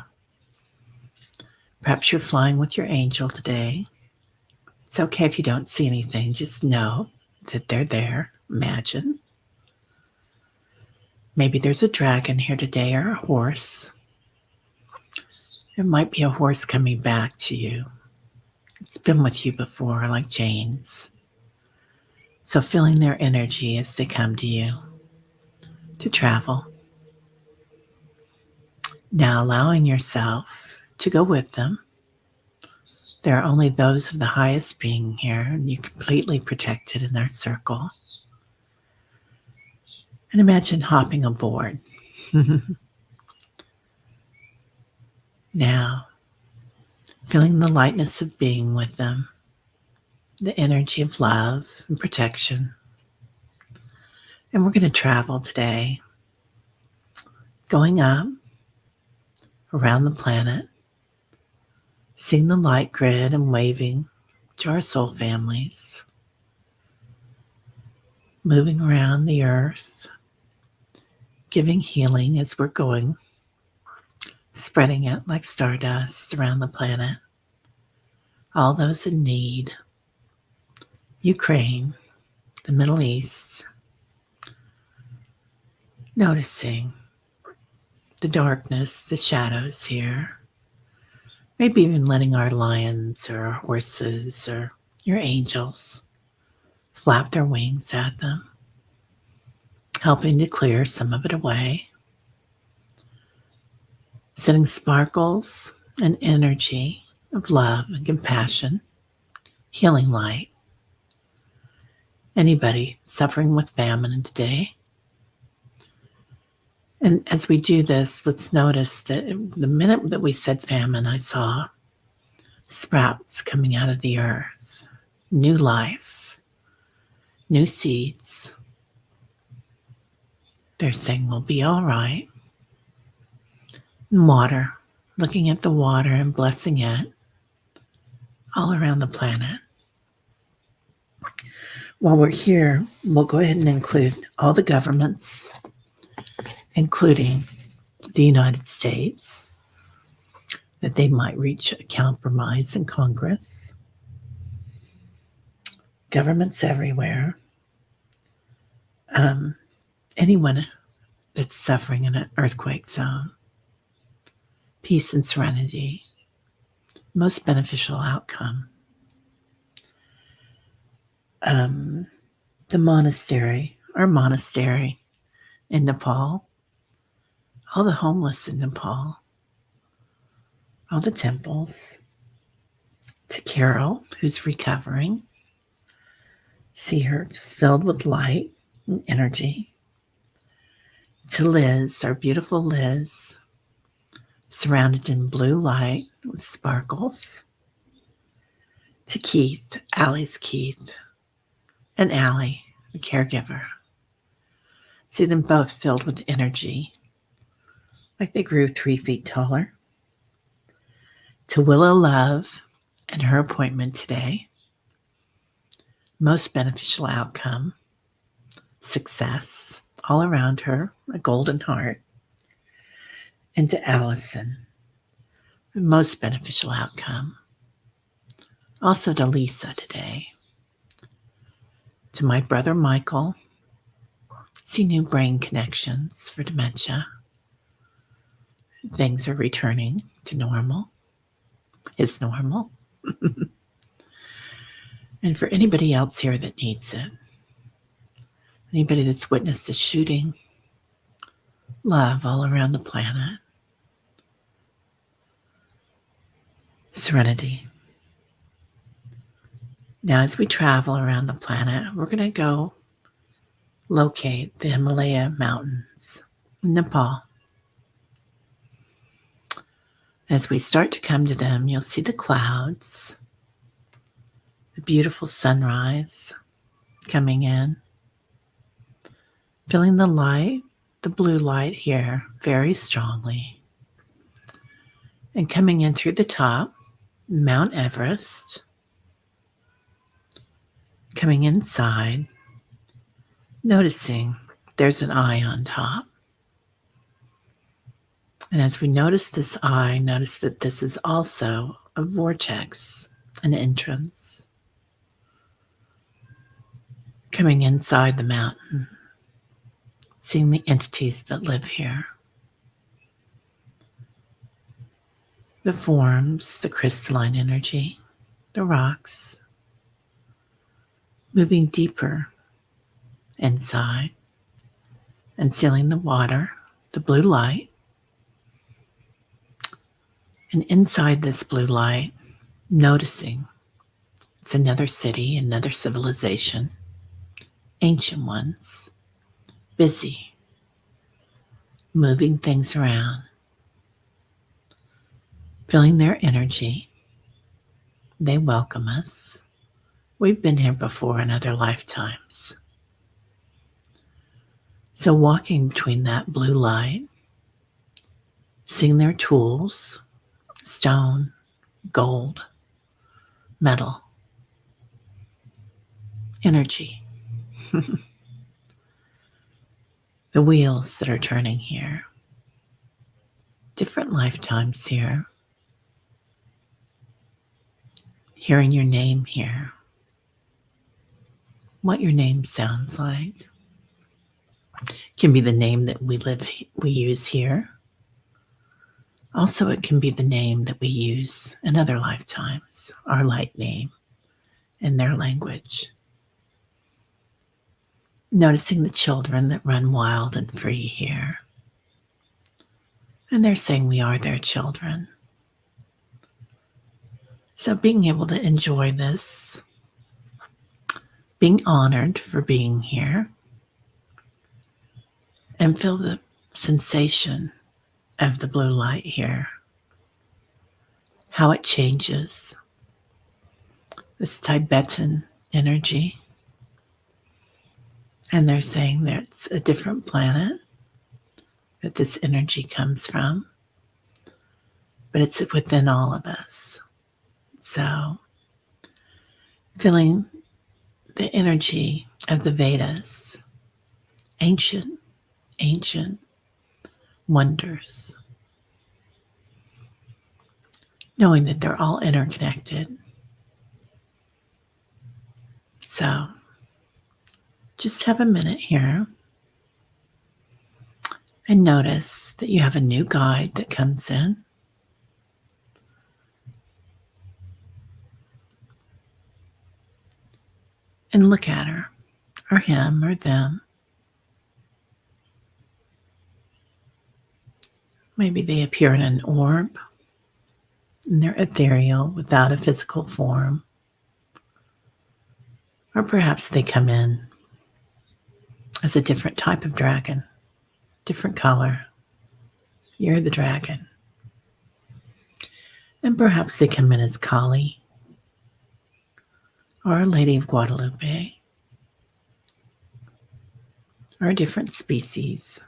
S1: Perhaps you're flying with your angel today. It's okay if you don't see anything, just know that they're there. Imagine. Maybe there's a dragon here today or a horse. There might be a horse coming back to you. It's been with you before, like Jane's. So feeling their energy as they come to you to travel. Now allowing yourself to go with them. There are only those of the highest being here, and you're completely protected in their circle. And imagine hopping aboard. Now, feeling the lightness of being with them, the energy of love and protection. And we're going to travel today, going up around the planet, seeing the light grid and waving to our soul families, moving around the earth, giving healing as we're going, spreading it like stardust around the planet. All those in need, Ukraine, the Middle East, noticing the darkness, the shadows here. Maybe even letting our lions or our horses or your angels flap their wings at them, helping to clear some of it away. Sending sparkles and energy of love and compassion, healing light. Anybody suffering with famine today. And as we do this, let's notice that the minute that we said famine, I saw sprouts coming out of the earth, new life, new seeds. They're saying we'll be all right. And water, looking at the water and blessing it all around the planet. While we're here, we'll go ahead and include all the governments, including the United States, that they might reach a compromise in Congress. Governments everywhere. Anyone that's suffering in an earthquake zone. Peace and serenity. Most beneficial outcome. The monastery, our monastery in Nepal. All the homeless in Nepal. All the temples. To Carol, who's recovering. See her filled with light and energy. To Liz, our beautiful Liz, surrounded in blue light with sparkles. To Keith, Allie's Keith, and Allie, the caregiver. See them both filled with energy, like they grew 3 feet taller. To Willow Love and her appointment today. Most beneficial outcome, success all around her, a golden heart. And to Allison, most beneficial outcome. Also to Lisa today. To my brother Michael, see new brain connections for dementia. Things are returning to normal, his normal. And for anybody else here that needs it, anybody that's witnessed a shooting, love all around the planet. Serenity. Now, as we travel around the planet, we're going to go locate the Himalaya mountains in Nepal. As we start to come to them, you'll see the clouds, the beautiful sunrise coming in, feeling the light, the blue light here very strongly, and coming in through the top, Mount Everest, coming inside, noticing there's an eye on top. And as we notice this eye, notice that this is also a vortex, an entrance coming inside the mountain, seeing the entities that live here, the forms, the crystalline energy, the rocks, moving deeper inside and sealing the water, the blue light. And inside this blue light, noticing it's another city, another civilization, ancient ones, busy, moving things around, feeling their energy. They welcome us. We've been here before in other lifetimes. So walking between that blue light, seeing their tools, stone, gold, metal, energy, the wheels that are turning here, different lifetimes here, hearing your name here, what your name sounds like. Can be the name that we use here. Also, it can be the name that we use in other lifetimes, our light name in their language. Noticing the children that run wild and free here. And they're saying we are their children. So being able to enjoy this, being honored for being here, and feel the sensation of the blue light here, how it changes, this Tibetan energy. And they're saying that it's a different planet that this energy comes from, but it's within all of us. So feeling the energy of the Vedas, ancient wonders, knowing that they're all interconnected. So just have a minute here and notice that you have a new guide that comes in. And look at her, or him, or them. Maybe they appear in an orb, and they're ethereal without a physical form. Or perhaps they come in as a different type of dragon, different color. You're the dragon. And perhaps they come in as Kali or Lady of Guadalupe or a different species.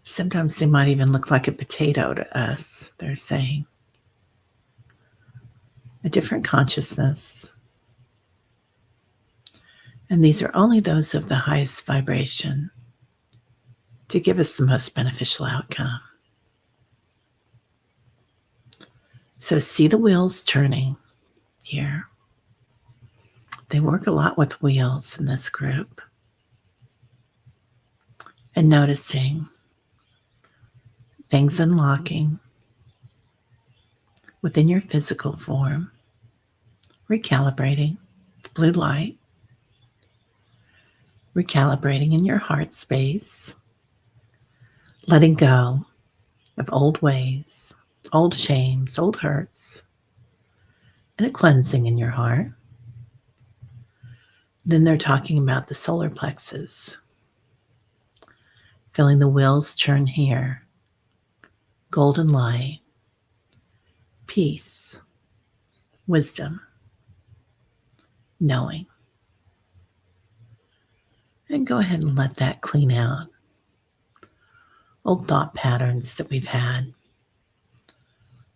S1: Sometimes they might even look like a potato to us, they're saying. A different consciousness. And these are only those of the highest vibration to give us the most beneficial outcome. So see the wheels turning here. They work a lot with wheels in this group. And noticing things unlocking within your physical form, recalibrating the blue light, recalibrating in your heart space, letting go of old ways, old shames, old hurts, and a cleansing in your heart. Then they're talking about the solar plexus, feeling the wheels turn here, golden light, peace, wisdom, knowing. And go ahead and let that clean out old thought patterns that we've had,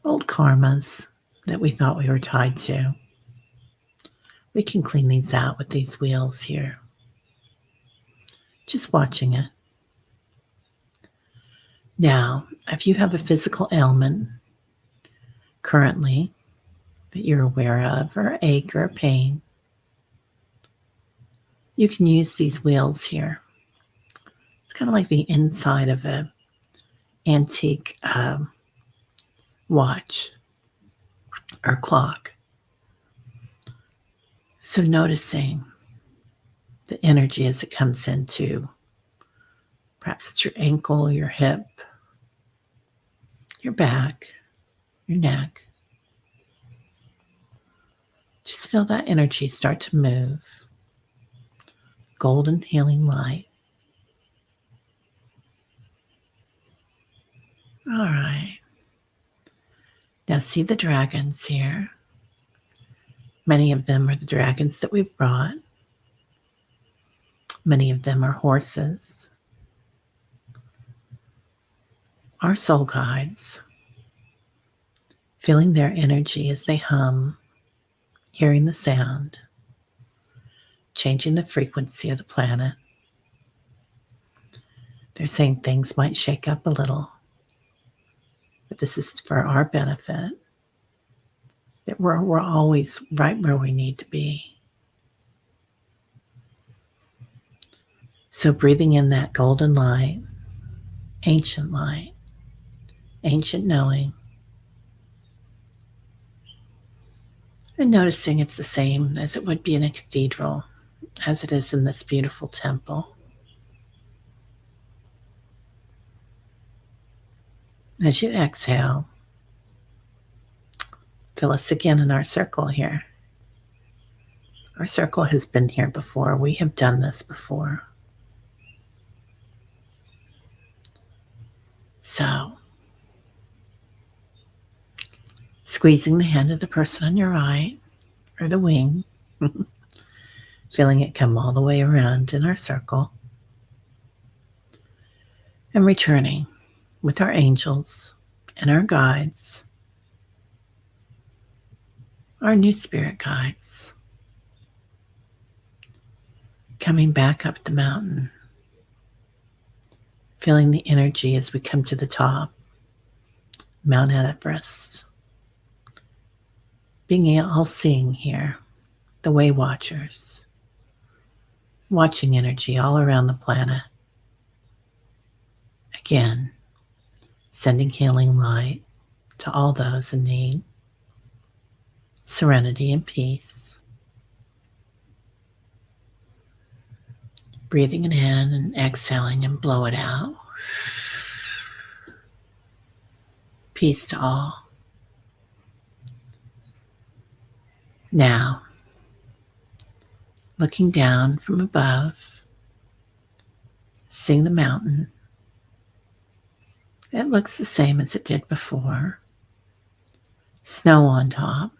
S1: old karmas that we thought we were tied to. We can clean these out with these wheels here. just watching it. Now, if you have a physical ailment currently that you're aware of, or ache or pain, you can use these wheels here. It's kind of like the inside of an antique watch or clock. So noticing the energy as it comes into, perhaps it's your ankle, your hip, your back, your neck. Just feel that energy start to move. Golden healing light. All right. Now see the dragons here. Many of them are the dragons that we've brought. Many of them are horses. Our soul guides. Feeling their energy as they hum, hearing the sound, changing the frequency of the planet. They're saying things might shake up a little, but this is for our benefit, that we're always right where we need to be. So breathing in that golden light, ancient knowing, and noticing it's the same as it would be in a cathedral, as it is in this beautiful temple. As you exhale, feel us again in our circle here. Our circle has been here before. We have done this before. So, squeezing the hand of the person on your right, or the wing, feeling it come all the way around in our circle, and returning with our angels and our guides, our new spirit guides, coming back up the mountain, feeling the energy as we come to the top, Mount Everest, being all-seeing here, the way watchers, watching energy all around the planet. Again, sending healing light to all those in need, serenity and peace. Breathing it in and exhaling and blow it out. Peace to all. Now, looking down from above, seeing the mountain. It looks the same as it did before. Snow on top.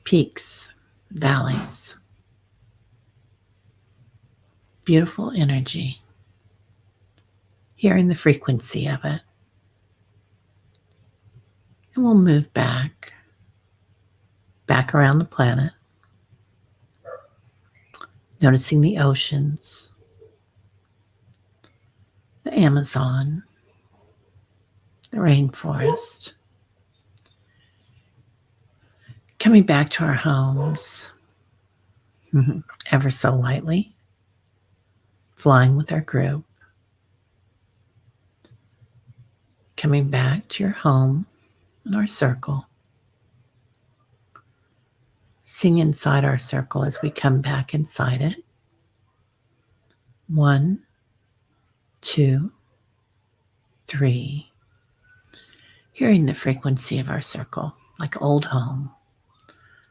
S1: Peaks, valleys. Beautiful energy. Hearing the frequency of it. And we'll move back around the planet. Noticing the oceans, the Amazon, the rainforest. Coming back to our homes, ever so lightly, flying with our group. Coming back to your home and our circle. Sing inside our circle as we come back inside it. 1, 2, 3. Hearing the frequency of our circle, like Old Home,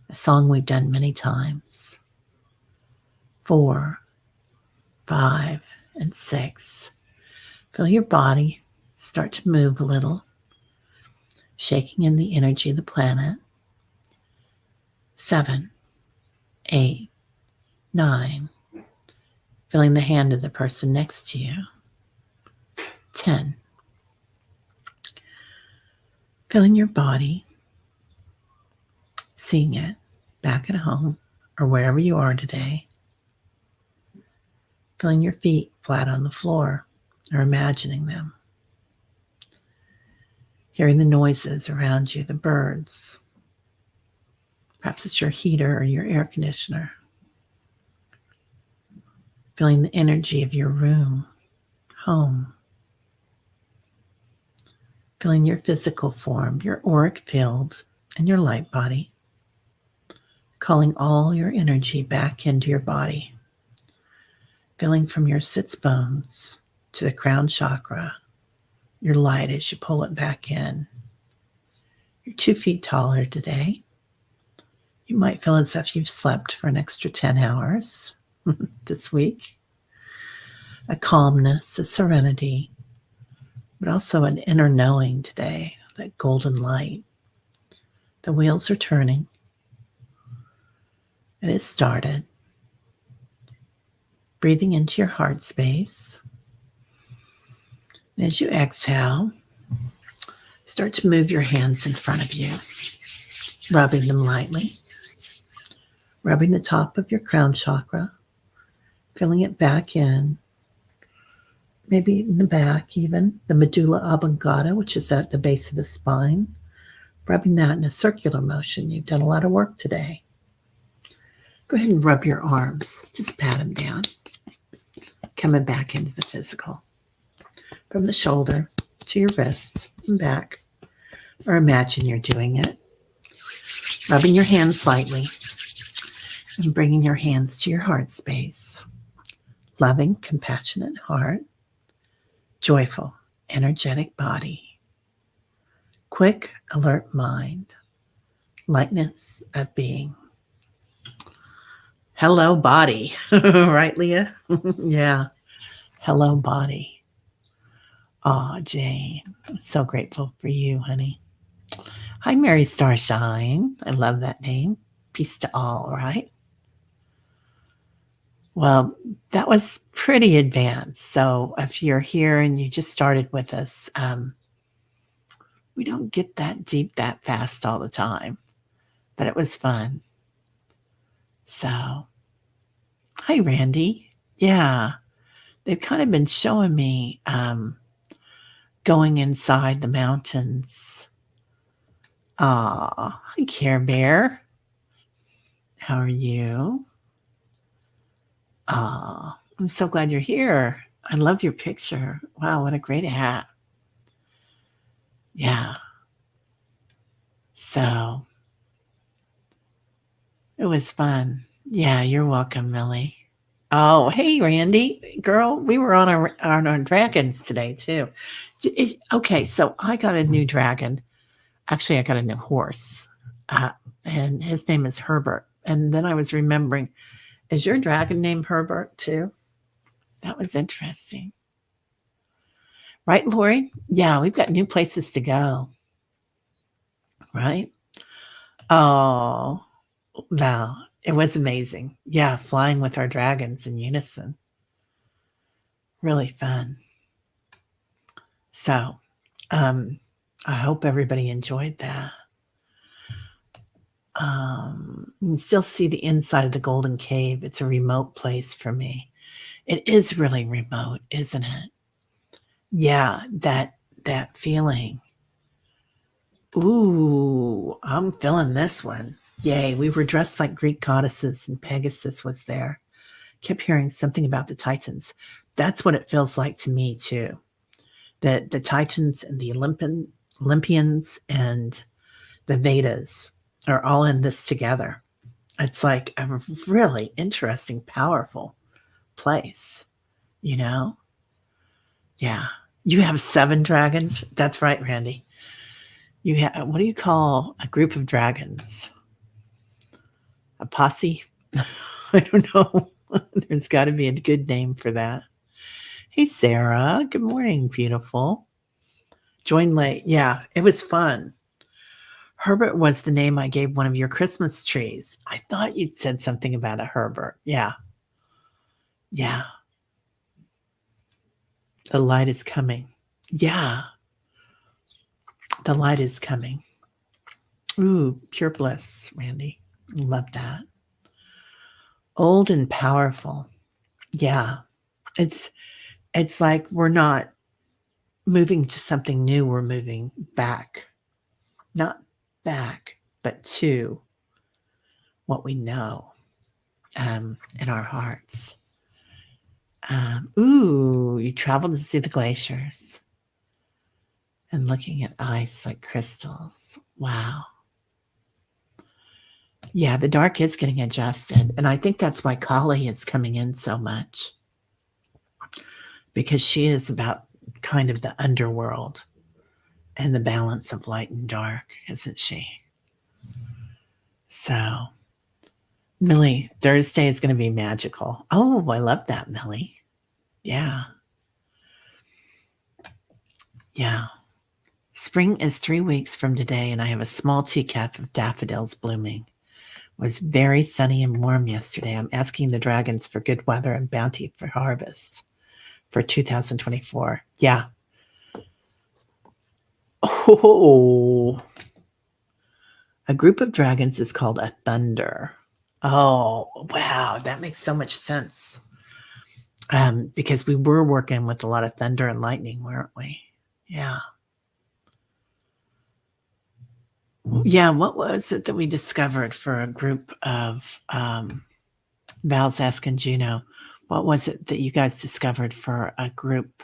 S1: a song we've done many times. 4, 5, and 6. Feel your body start to move a little, shaking in the energy of the planet. 7, 8, 9. Feeling the hand of the person next to you. 10. Feeling your body, seeing it back at home or wherever you are today. Feeling your feet flat on the floor or imagining them. Hearing the noises around you, the birds. Perhaps it's your heater or your air conditioner. Feeling the energy of your room, home. Feeling your physical form, your auric field, and your light body. Calling all your energy back into your body. Feeling from your sits bones to the crown chakra, your light as you pull it back in. You're 2 feet taller today. You might feel as if you've slept for an extra 10 hours this week. A calmness, a serenity, but also an inner knowing today, that golden light. The wheels are turning. It has started. Breathing into your heart space. As you exhale, start to move your hands in front of you, rubbing them lightly, rubbing the top of your crown chakra, filling it back in, maybe in the back even, the medulla oblongata, which is at the base of the spine, rubbing that in a circular motion. You've done a lot of work today. Go ahead and rub your arms. Just pat them down. Coming back into the physical. From the shoulder to your wrist and back. Or imagine you're doing it. Rubbing your hands lightly. And bringing your hands to your heart space. Loving, compassionate heart. Joyful, energetic body. Quick, alert mind. Lightness of being. Hello, body. Right, Leah? Yeah. Hello, body. Aw, Jane. I'm so grateful for you, honey. Hi, Mary Starshine. I love that name. Peace to all, right? Well, that was pretty advanced. So if you're here and you just started with us, we don't get that deep that fast all the time, but it was fun. So, hi, Randy. Yeah, they've kind of been showing me going inside the mountains. Aw, hi, Care Bear. How are you? Aw, I'm so glad you're here. I love your picture. Wow, what a great hat. Yeah. So it was fun. Yeah, you're welcome, Millie. Oh, hey, Randy, girl, we were on our dragons today too. Okay, so I got a new dragon. Actually, I got a new horse, and his name is Herbert. And then I was remembering, is your dragon named Herbert too? That was interesting. Right, Lori? Yeah, we've got new places to go. Right? Oh, wow. It was amazing. Yeah, flying with our dragons in unison. Really fun. So, I hope everybody enjoyed that. You can still see the inside of the Golden Cave. It's a remote place for me. It is really remote, isn't it? Yeah, that feeling. Ooh, I'm feeling this one. Yay, we were dressed like Greek goddesses and Pegasus was there. Kept hearing something about the Titans. That's what it feels like to me too. That the Titans and the Olympians and the Vedas are all in this together. It's like a really interesting, powerful place, you know? Yeah. You have 7 dragons? That's right, Randy. You have, what do you call a group of dragons? A posse? I don't know. There's got to be a good name for that. Hey, Sarah. Good morning, beautiful. Join late. Yeah, it was fun. Herbert was the name I gave one of your Christmas trees. I thought you'd said something about a Herbert. Yeah. Yeah. The light is coming. Yeah. The light is coming. Ooh, pure bliss, Randy. Love that. Old and powerful. Yeah. It's it's like we're not moving to something new, we're moving back. Not back, but to what we know in our hearts. Ooh, you traveled to see the glaciers and looking at ice like crystals. Wow. Yeah, the dark is getting adjusted. And I think that's why Kali is coming in so much, because she is about kind of the underworld and the balance of light and dark, isn't she? So, Millie, Thursday is going to be magical. Oh, I love that, Millie. Yeah. Yeah. Spring is 3 weeks from today, and I have a small teacup of daffodils blooming. It was very sunny and warm yesterday. I'm asking the dragons for good weather and bounty for harvest for 2024. Yeah. Oh, a group of dragons is called a thunder. Oh, wow. That makes so much sense. Because we were working with a lot of thunder and lightning, weren't we? Yeah. Yeah. What was it that we discovered for a group of Val's asking Juno? What was it that you guys discovered for a group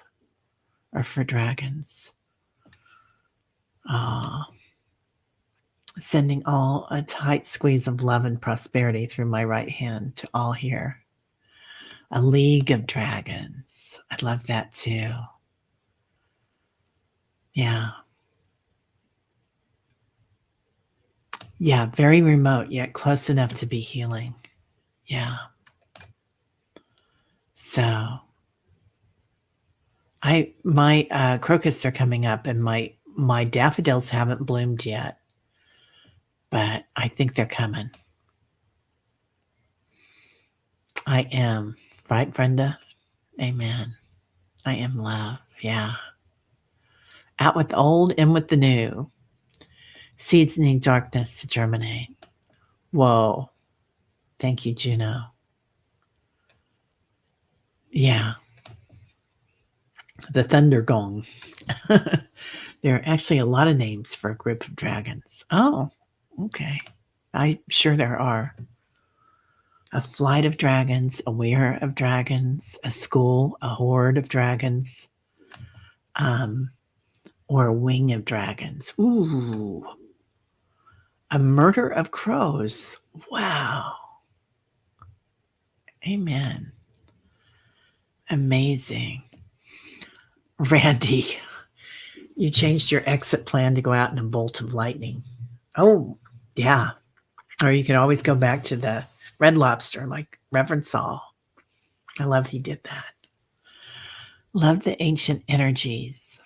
S1: or for dragons? Sending all a tight squeeze of love and prosperity through my right hand to all here. A league of dragons. I love that too. Yeah. Yeah, very remote, yet close enough to be healing. Yeah. So my crocus are coming up, and my daffodils haven't bloomed yet, but I think they're coming. I am. Right, Brenda? Amen. I am love. Yeah. Out with the old, in with the new. Seeds need darkness to germinate. Whoa. Thank you, Juno. Yeah. The thunder gong. There are actually a lot of names for a group of dragons. Oh, okay. I'm sure there are. A flight of dragons, a weir of dragons, a school, a horde of dragons, or a wing of dragons. Ooh. A murder of crows. Wow. Amen. Amazing. Randy, you changed your exit plan to go out in a bolt of lightning. Oh, yeah. Or you could always go back to the Red Lobster like Reverend Saul. I love he did that. Love the ancient energies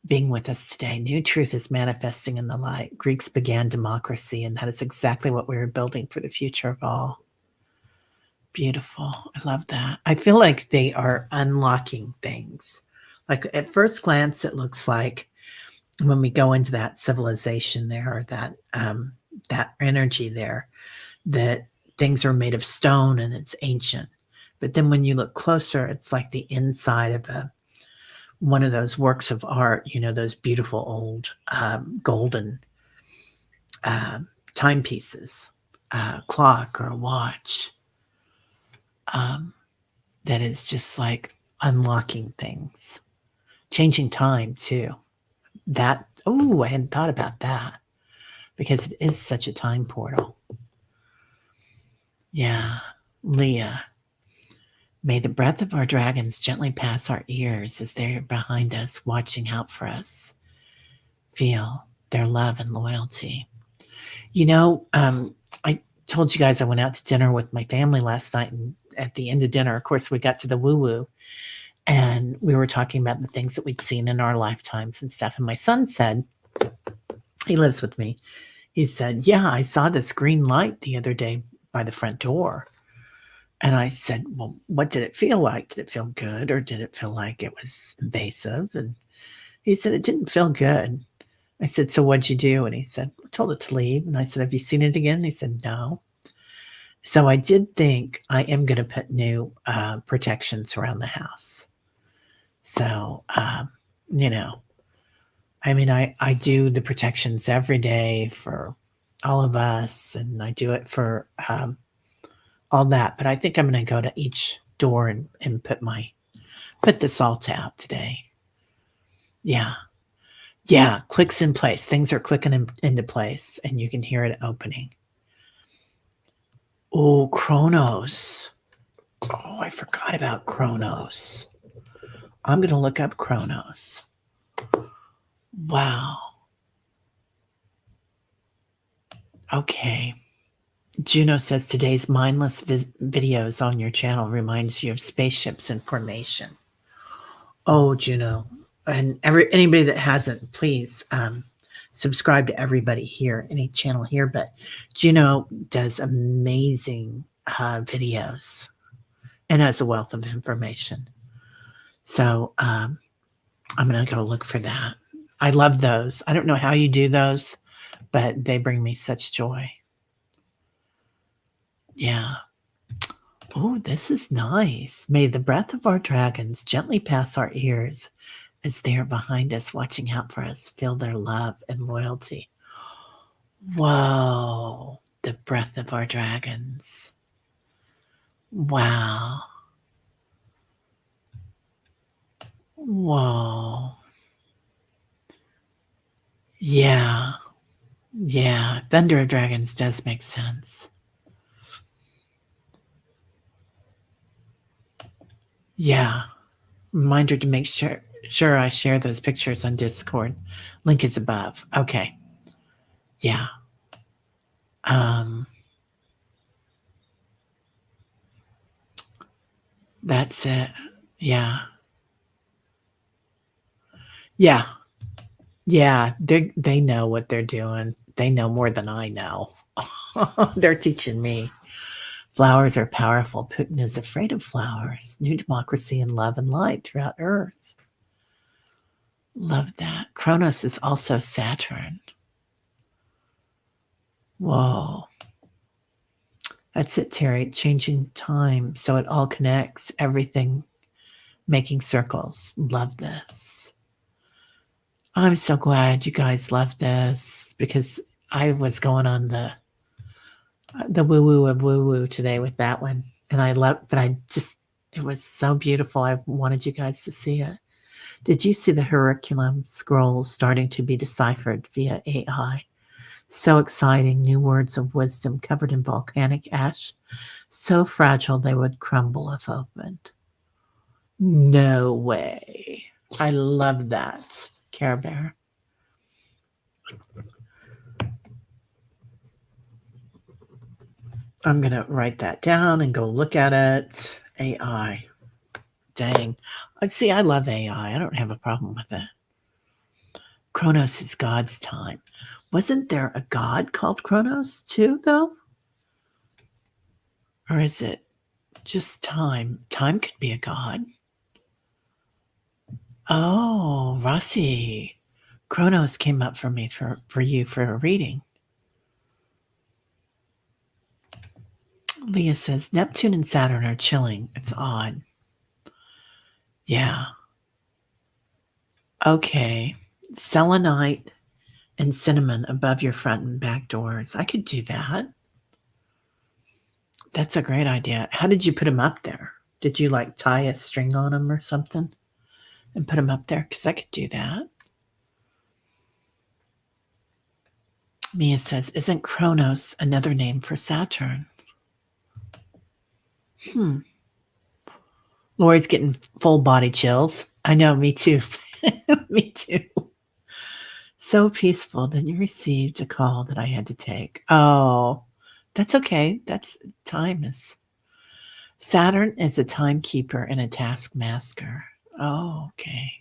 S1: being with us today. New truth is manifesting in the light. Greeks began democracy, and that is exactly what we are building for the future of all. Beautiful. I love that. I feel like they are unlocking things. Like at first glance, it looks like when we go into that civilization there, or that energy there, that things are made of stone and it's ancient. But then when you look closer, it's like the inside of one of those works of art, those beautiful old golden timepieces, clock or a watch, that is just like unlocking things, changing time too. I hadn't thought about that, because it is such a time portal. Yeah. Leah, may the breath of our dragons gently pass our ears as they're behind us, watching out for us. Feel their love and loyalty. I told you guys I went out to dinner with my family last night, and at the end of dinner, of course, we got to the woo-woo, and we were talking about the things that we'd seen in our lifetimes and stuff. And my son said, he lives with me, he said, yeah, I saw this green light the other day by the front door. And I said, well, what did it feel like? Did it feel good, or did it feel like it was invasive? And he said, it didn't feel good. I said, so what'd you do? And he said, I told it to leave. And I said, have you seen it again? And he said, no. So I did think I am going to put new protections around the house. So, you know, I mean, I do the protections every day for all of us, and I do it for all that. But I think I'm going to go to each door and put the salt out today. Yeah. Yeah. Clicks in place. Things are clicking into place, and you can hear it opening. Oh, Chronos. Oh, I forgot about Chronos. I'm going to look up Chronos. Wow. Okay. Juno says today's mindless videos on your channel reminds you of spaceships in formation. Oh, Juno, and anybody that hasn't, please subscribe to everybody here, any channel here. But Juno does amazing videos and has a wealth of information. So I'm going to go look for that. I love those. I don't know how you do those, but they bring me such joy. Yeah. Oh, this is nice. May the breath of our dragons gently pass our ears as they are behind us, watching out for us. Feel their love and loyalty. Whoa, the breath of our dragons. Wow. Whoa. Yeah. Yeah. Thunder of Dragons does make sense. Yeah. Reminder to make sure I share those pictures on Discord. Link is above. Okay. Yeah. That's it. Yeah. Yeah. Yeah. They know what they're doing. They know more than I know. They're teaching me. Flowers are powerful. Putin is afraid of flowers. New democracy and love and light throughout Earth. Love that. Kronos is also Saturn. Whoa. That's it, Terry. Changing time so it all connects. Everything making circles. Love this. I'm so glad you guys love this because I was going on the woo-woo of woo-woo today with that one. And I love, but it was so beautiful. I wanted you guys to see it. Did you see the Herculum scrolls starting to be deciphered via AI? So exciting. New words of wisdom covered in volcanic ash. So fragile they would crumble if opened. No way. I love that, Care Bear. I'm going to write that down and go look at it. AI. Dang. See, I love AI. I don't have a problem with it. Kronos is God's time. Wasn't there a god called Kronos too, though? Or is it just time? Time could be a god. Oh, Rossi. Kronos came up for me for you for a reading. Leah says Neptune and Saturn are chilling. It's odd. Yeah. Okay. Selenite and cinnamon above your front and back doors. I could do that. That's a great idea. How did you put them up there? Did you like tie a string on them or something and put them up there? Because I could do that. Mia says, isn't Kronos another name for Saturn? Lori's getting full body chills. I know, me too. Me too. So peaceful. Then you received a call that I had to take. Oh, that's okay. That's time is. Saturn is a timekeeper and a taskmaster. Oh, okay.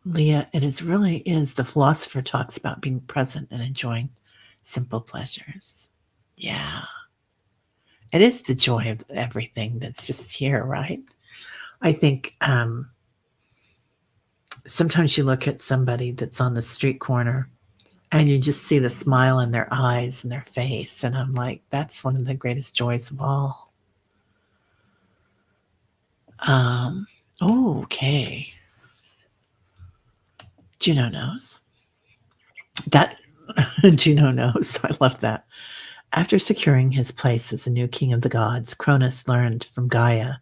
S1: Leah, really is. The philosopher talks about being present and enjoying simple pleasures. Yeah. It is the joy of everything that's just here, right? I think sometimes you look at somebody that's on the street corner And you just see the smile in their eyes and their face. And I'm like, that's one of the greatest joys of all. Um, okay. Juno knows. That Juno knows. I love that. After securing his place as the new king of the gods, Cronus learned from Gaia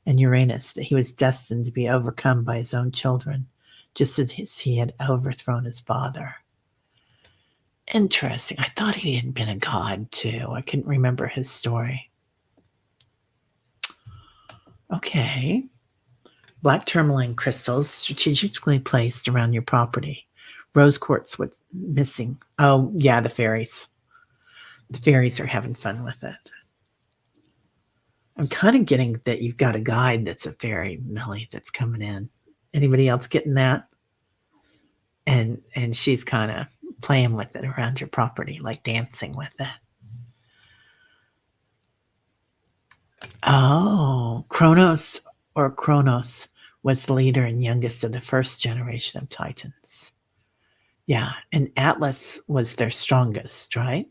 S1: and Uranus that he was destined to be overcome by his own children, just as he had overthrown his father. Interesting. I thought he had been a god too. I couldn't remember his story. Okay. Black tourmaline crystals strategically placed around your property. Rose quartz was missing. Oh, yeah, the fairies. The fairies are having fun with it. I'm kind of getting that you've got a guide that's a fairy, Millie, that's coming in. Anybody else getting that? And she's kind of playing with it around your property, like dancing with it. Oh, Kronos was the leader and youngest of the first generation of Titans. Yeah, and Atlas was their strongest, right?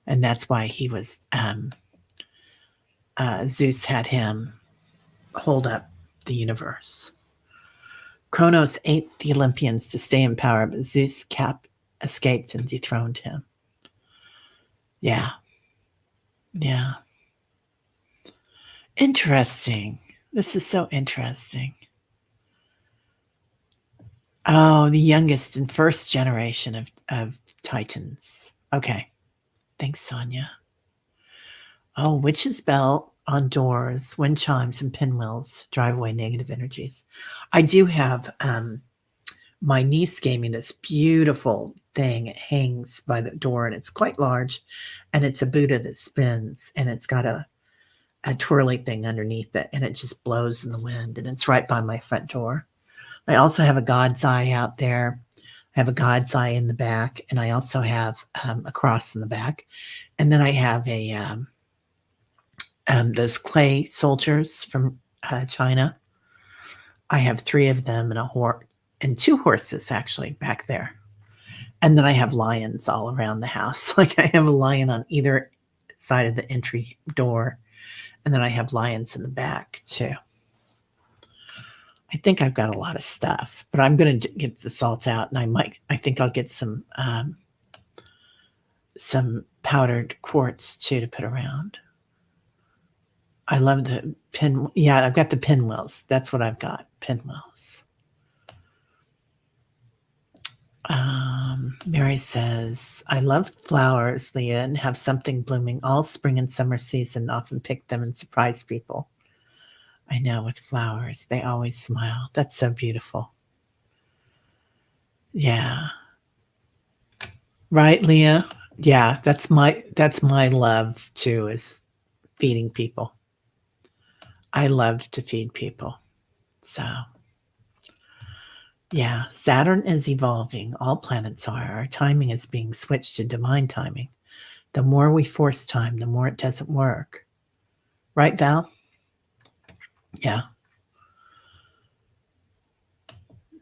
S1: And that's why he was, Zeus had him hold up the universe. Kronos ate the Olympians to stay in power, but Zeus escaped and dethroned him. Yeah. Yeah. Interesting. This is so interesting. Oh, the youngest and first generation of Titans. Okay. Thanks, Sonia. Oh, witch's bell on doors, wind chimes, and pinwheels drive away negative energies. I do have my niece gave me this beautiful thing. It hangs by the door and it's quite large, and it's a Buddha that spins, and it's got a twirly thing underneath it, and it just blows in the wind, and it's right by my front door. I also have a God's eye out there. I have a God's eye in the back, and I also have a cross in the back. And then I have a those clay soldiers from China. I have 3 of them and 2 horses actually back there. And then I have lions all around the house. Like I have a lion on either side of the entry door, and then I have lions in the back too. I think I've got a lot of stuff, but I'm going to get the salt out, and I think I'll get some powdered quartz too to put around. I love the pin. Yeah, I've got the pinwheels. That's what I've got. Pinwheels. Mary says, I love flowers, Leah, and have something blooming all spring and summer season. Often pick them and surprise people. I know, with flowers, they always smile. That's so beautiful. Yeah. Right, Leah? Yeah, that's my love too, is feeding people. I love to feed people. So, yeah, Saturn is evolving. All planets are. Our timing is being switched to divine timing. The more we force time, the more it doesn't work. Right, Val? Yeah.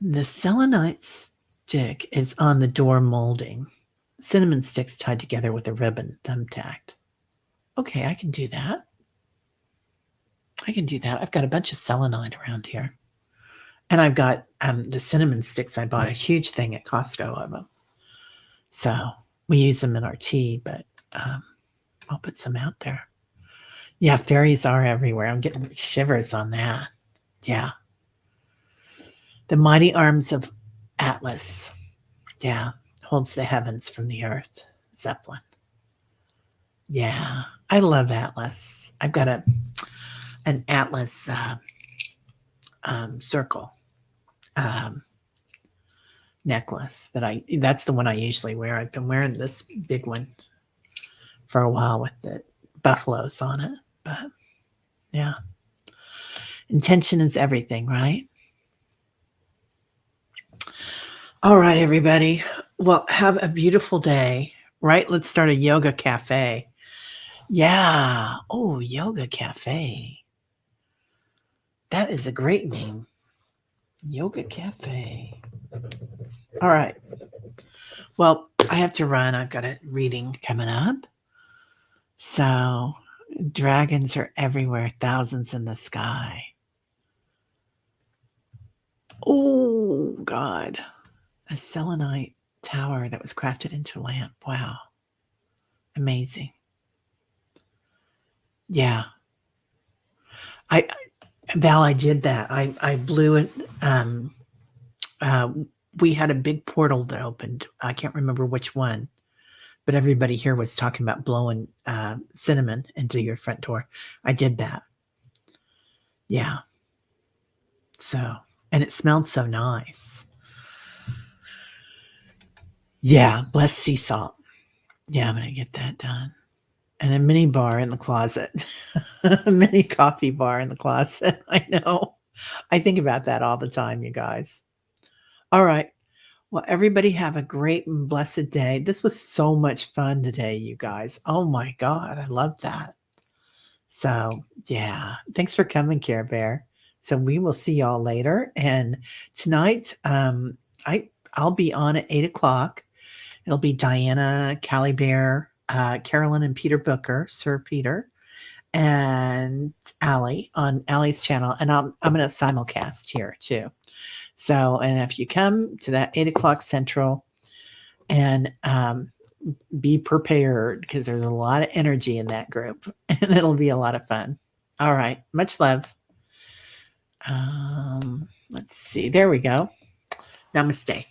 S1: The selenite stick is on the door molding. Cinnamon sticks tied together with a ribbon, thumbtacked. Okay, I can do that. I've got a bunch of selenite around here. And I've got the cinnamon sticks. I bought a huge thing at Costco of them. So we use them in our tea, but I'll put some out there. Yeah, fairies are everywhere. I'm getting shivers on that. Yeah. The mighty arms of Atlas. Yeah. Holds the heavens from the earth. Zeppelin. Yeah. I love Atlas. I've got an Atlas circle necklace that's the one I usually wear. I've been wearing this big one for a while with the buffaloes on it, but yeah. Intention is everything, right? All right, everybody. Well, have a beautiful day, right? Let's start a yoga cafe. Yeah. Oh, yoga cafe. That is a great name. Yoga cafe. All right. Well, I have to run. I've got a reading coming up. So, dragons are everywhere, thousands in the sky. Oh, God. A selenite tower that was crafted into a lamp. Wow. Amazing. Yeah. I Val, I did that. I blew it. Uh, we had a big portal that opened. I can't remember which one, but everybody here was talking about blowing cinnamon into your front door. I did that. Yeah. So, and it smelled so nice. Yeah. Bless sea salt. Yeah, I'm going to get that done. And a mini bar in the closet, a mini coffee bar in the closet. I know. I think about that all the time, you guys. All right. Well, everybody have a great and blessed day. This was so much fun today, you guys. Oh my God. I love that. So, yeah. Thanks for coming, Care Bear. So we will see y'all later. And tonight, I'll be on at 8 o'clock. It'll be Diana, Callie Bear, Carolyn, and Peter Booker, Sir Peter, and Allie on Allie's channel. And I'm going to simulcast here too. So, and if you come to that 8 o'clock Central, and be prepared because there's a lot of energy in that group, and it'll be a lot of fun. All right, much love. Let's see. There we go. Namaste.